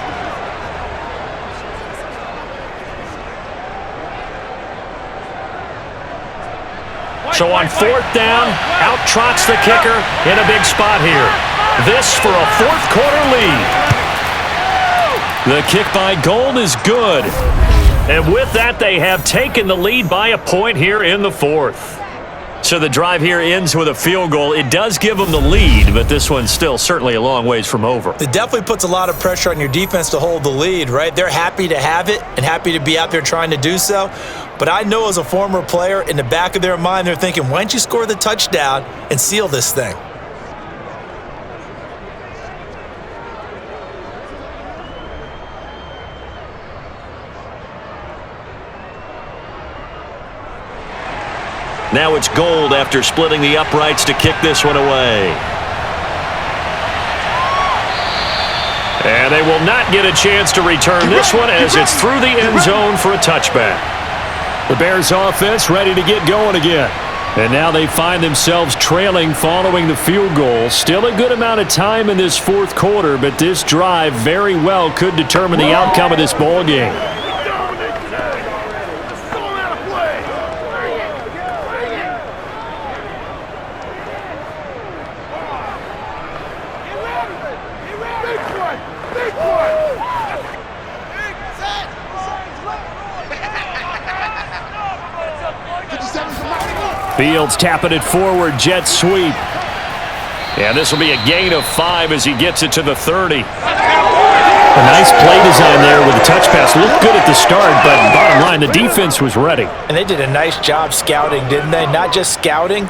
So on fourth down, out trots the kicker in a big spot here. This for a fourth quarter lead. The kick by Gold is good. And with that, they have taken the lead by a point here in the fourth. So the drive here ends with a field goal. It does give them the lead, but this one's still certainly a long ways from over. It definitely puts a lot of pressure on your defense to hold the lead, right? They're happy to have it and happy to be out there trying to do so. But I know as a former player, in the back of their mind, they're thinking, why don't you score the touchdown and seal this thing? Now it's Gold after splitting the uprights to kick this one away. And they will not get a chance to return this one as it's through the end zone for a touchback. The Bears offense ready to get going again. And now they find themselves trailing following the field goal. Still a good amount of time in this fourth quarter, but this drive very well could determine the outcome of this ball game. Fields tapping it forward, jet sweep. And this will be a gain of 5 as he gets it to the 30. A nice play design there with the touch pass. Looked good at the start, but bottom line, the defense was ready. And they did a nice job scouting, didn't they? Not just scouting,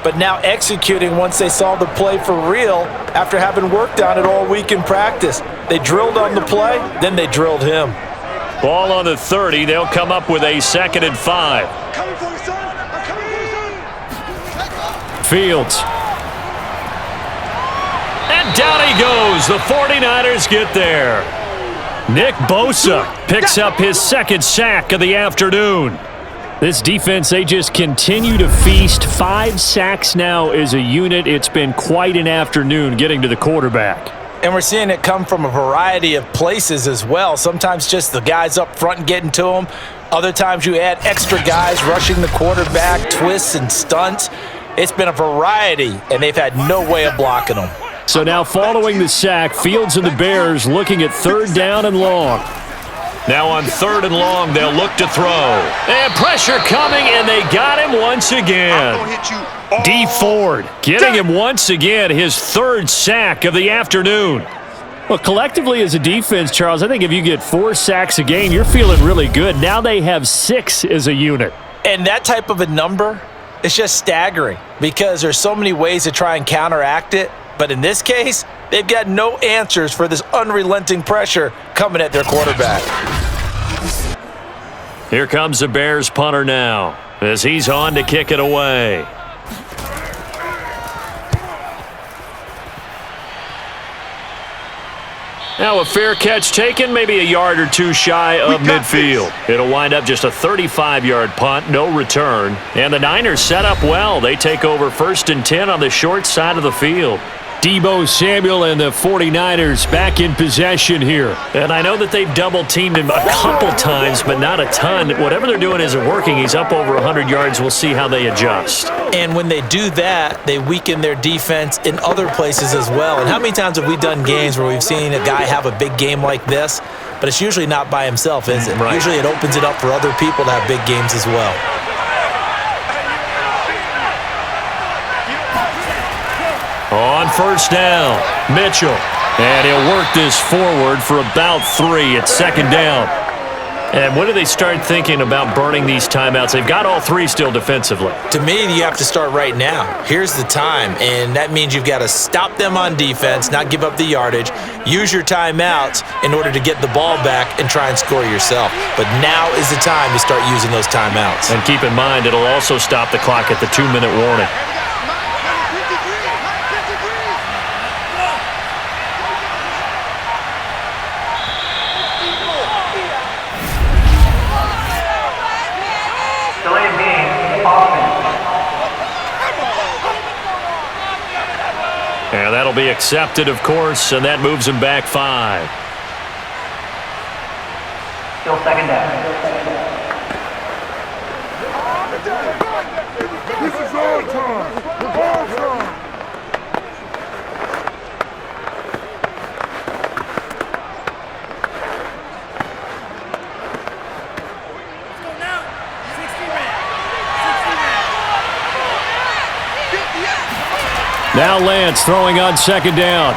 but now executing once they saw the play for real after having worked on it all week in practice. They drilled on the play, then they drilled him. Ball on the 30. They'll come up with a 2nd and 5. Fields. And down he goes. The 49ers get there. Nick Bosa picks up his 2nd sack of the afternoon. This defense, they just continue to feast. 5 sacks now as a unit. It's been quite an afternoon getting to the quarterback. And we're seeing it come from a variety of places as well. Sometimes just the guys up front and getting to them. Other times you add extra guys rushing the quarterback, twists and stunts. It's been a variety, and they've had no way of blocking them. So now following the sack, Fields and the Bears looking at 3rd down and long. Now on 3rd and long, they'll look to throw. And pressure coming, and they got him once again. D. Ford getting him once again, his 3rd sack of the afternoon. Well, collectively as a defense, Charles, I think if you get 4 sacks a game, you're feeling really good. Now they have 6 as a unit. And that type of a number, it's just staggering because there's so many ways to try and counteract it. But in this case, they've got no answers for this unrelenting pressure coming at their quarterback. Here comes the Bears punter now as he's on to kick it away. Now a fair catch taken, maybe a yard or 2 shy of midfield. It'll wind up just a 35-yard punt, no return. And the Niners set up well. They take over 1st and 10 on the short side of the field. Deebo Samuel and the 49ers back in possession here. And I know that they've double-teamed him a couple times, but not a ton. Whatever they're doing isn't working. He's up over 100 yards. We'll see how they adjust. And when they do that, they weaken their defense in other places as well. And how many times have we done games where we've seen a guy have a big game like this, but it's usually not by himself, is it? Right. Usually it opens it up for other people to have big games as well. On 1st down, Mitchell. And he'll work this forward for about 3 at 2nd down. And when do they start thinking about burning these timeouts? They've got all 3 still defensively. To me, you have to start right now. Here's the time, and that means you've got to stop them on defense, not give up the yardage, use your timeouts in order to get the ball back and try and score yourself. But now is the time to start using those timeouts. And keep in mind, it'll also stop the clock at the 2-minute warning. And that'll be accepted, of course, and that moves him back 5. Still second down. This is our time. Our time. Now Lance throwing on second down.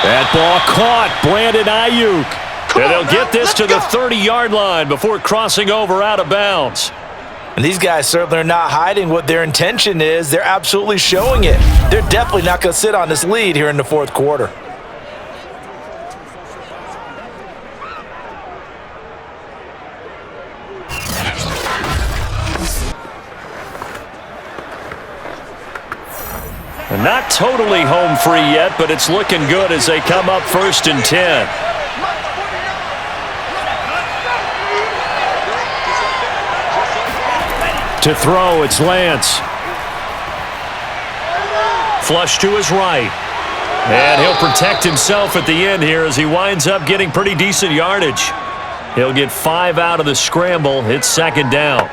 That ball caught. Brandon Ayuk. And they'll get this to the 30-yard line before crossing over out of bounds. And these guys certainly are not hiding what their intention is. They're absolutely showing it. They're definitely not going to sit on this lead here in the fourth quarter. Not totally home free yet, but it's looking good as they come up 1st and 10. To throw, it's Lance. Flush to his right. And he'll protect himself at the end here as he winds up getting pretty decent yardage. He'll get 5 out of the scramble. It's second down.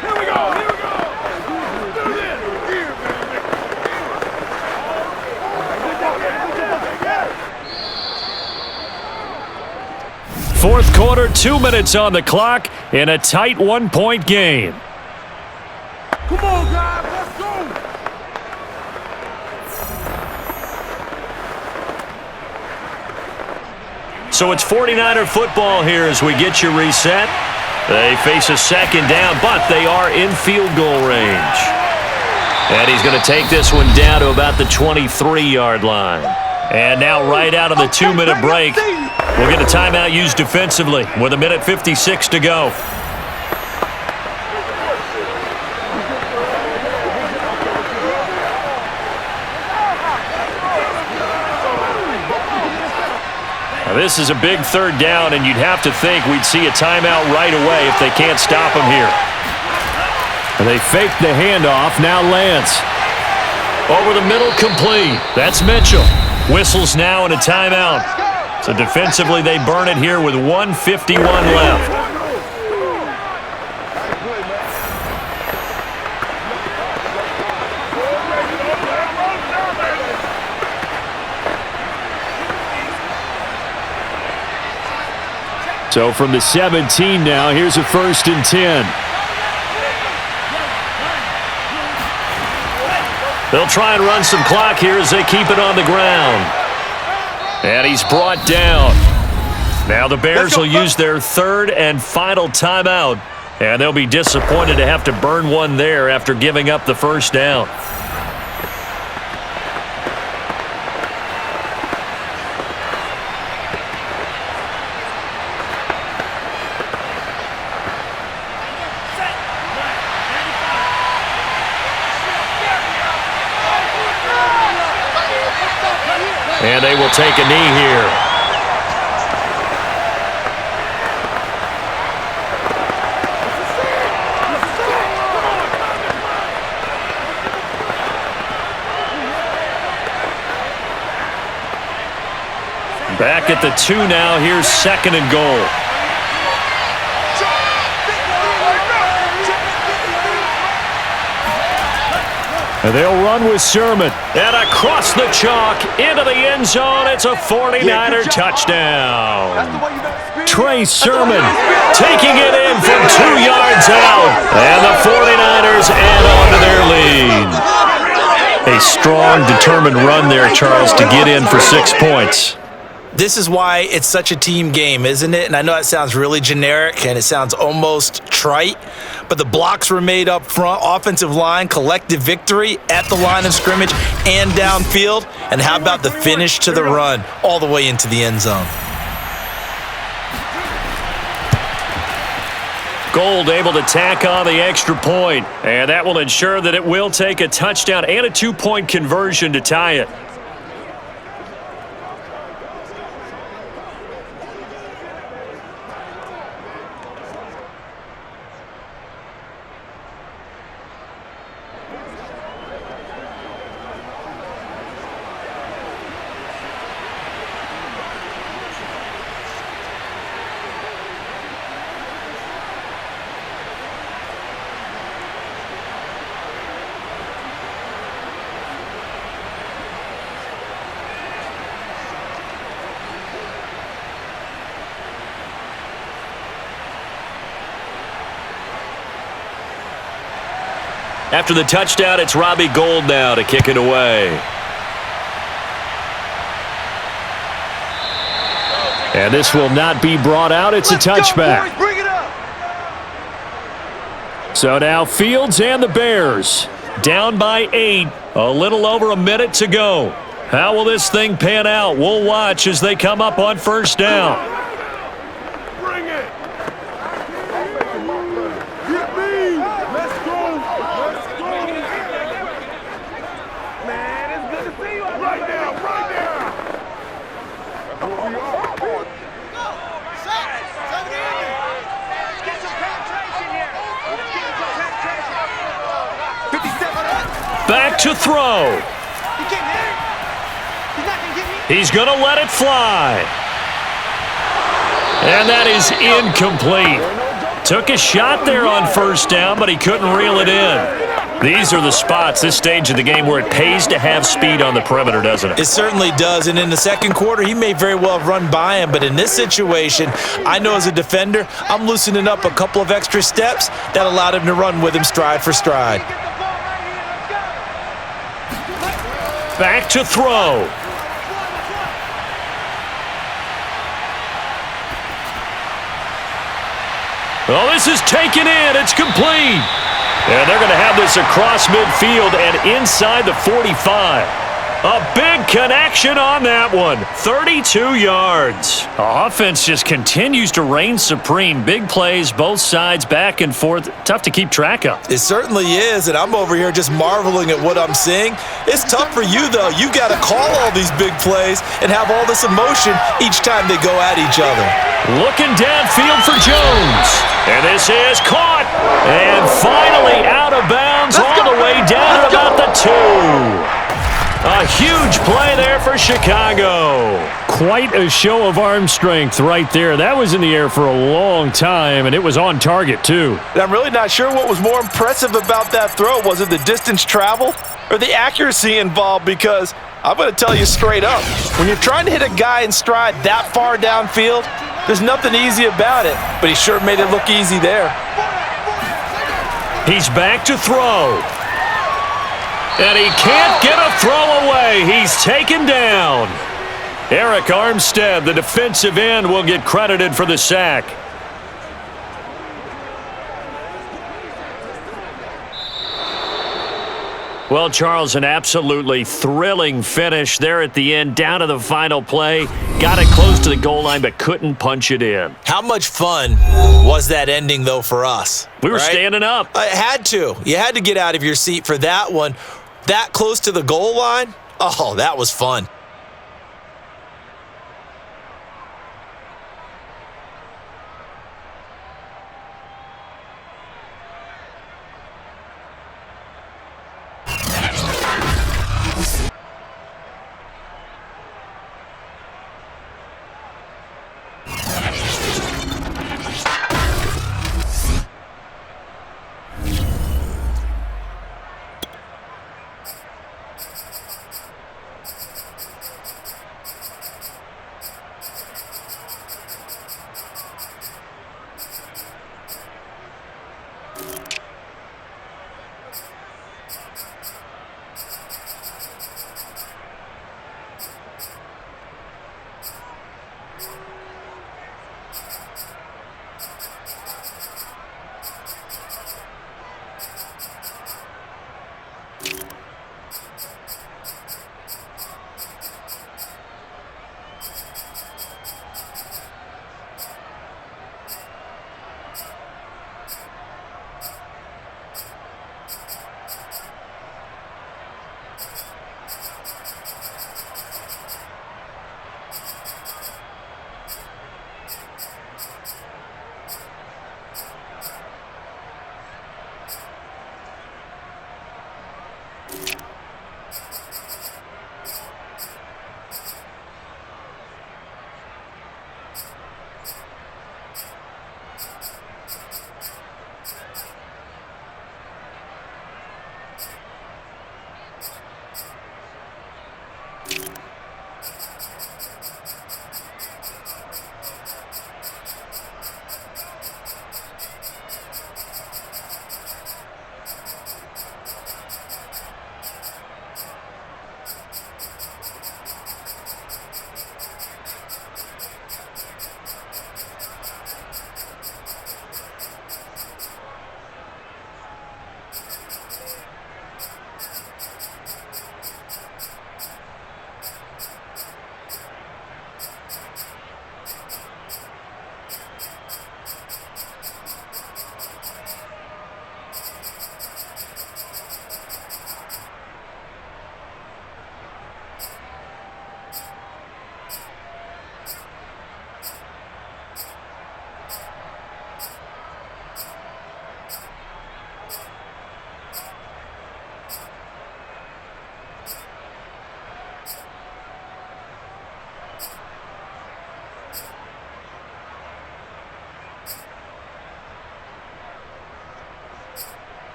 Fourth quarter, 2 minutes on the clock in a tight 1-point game. Come on, guys, let's go. So it's 49er football here as we get you reset. They face a second down, but they are in field goal range. And he's going to take this one down to about the 23-yard line. And now right out of the 2-minute break, we'll get a timeout used defensively with 1:56 to go. Now this is a big third down, and you'd have to think we'd see a timeout right away if they can't stop him here. And they fake the handoff. Now Lance. Over the middle, complete. That's Mitchell. Whistles now and a timeout. So defensively, they burn it here with 1:51 left. So from the 17 now, here's a 1st and 10. They'll try and run some clock here as they keep it on the ground. And he's brought down. Now the Bears will use their third and final timeout. And they'll be disappointed to have to burn one there after giving up the first down. And they will take a knee here. Back at the 2 now. Here's 2nd and goal. And they'll run with Sermon. And across the chalk into the end zone. It's a 49er touchdown. Trey Sermon taking it in from 2 yards out. And the 49ers add on to their lead. A strong, determined run there, Charles, to get in for 6 points. This is why it's such a team game, isn't it? And I know that sounds really generic and it sounds almost trite, but the blocks were made up front, offensive line, collective victory at the line of scrimmage and downfield. And how about the finish to the run all the way into the end zone? Gold able to tack on the extra point, and that will ensure that it will take a touchdown and a 2-point conversion to tie it. After the touchdown, it's Robbie Gould now to kick it away. And this will not be brought out. It's a touchback. Bring it up. So now Fields and the Bears down by 8. A little over a minute to go. How will this thing pan out? We'll watch as they come up on first down. Bring it. Hit me. Let's go. Let's go. Man, it's good to see you. Right now. Right now. That's what we are. Let's get some penetration here. Let's get some penetration. 57. Back to throw. He can't hit it. He's not going to get me. He's going to let it fly. And that is incomplete. Took a shot there on first down, but he couldn't reel it in. These are the spots, this stage of the game, where it pays to have speed on the perimeter, doesn't it? It certainly does, and in the second quarter, he may very well have run by him, but in this situation, I know as a defender, I'm loosening up a couple of extra steps that allowed him to run with him stride for stride. Back to throw. Oh, this is taken in. It's complete. And they're going to have this across midfield and inside the 45. A big connection on that one. 32 yards. Offense just continues to reign supreme. Big plays, both sides, back and forth. Tough to keep track of. It certainly is, and I'm over here just marveling at what I'm seeing. It's tough for you, though. You've got to call all these big plays and have all this emotion each time they go at each other. Looking downfield for Jones. And this is caught. And finally out of bounds all the way down at about the 2. A huge play there for Chicago. Quite a show of arm strength right there. That was in the air for a long time, and it was on target, too. And I'm really not sure what was more impressive about that throw. Was it the distance traveled or the accuracy involved? Because I'm going to tell you straight up, when you're trying to hit a guy in stride that far downfield, there's nothing easy about it. But he sure made it look easy there. He's back to throw. And he can't get a throw away. He's taken down. Eric Armstead, the defensive end, will get credited for the sack. Well, Charles, an absolutely thrilling finish there at the end, down to the final play. Got it close to the goal line, but couldn't punch it in. How much fun was that ending, though, for us? We were right? standing up. I had to. You had to get out of your seat for that one. That close to the goal line? Oh, that was fun.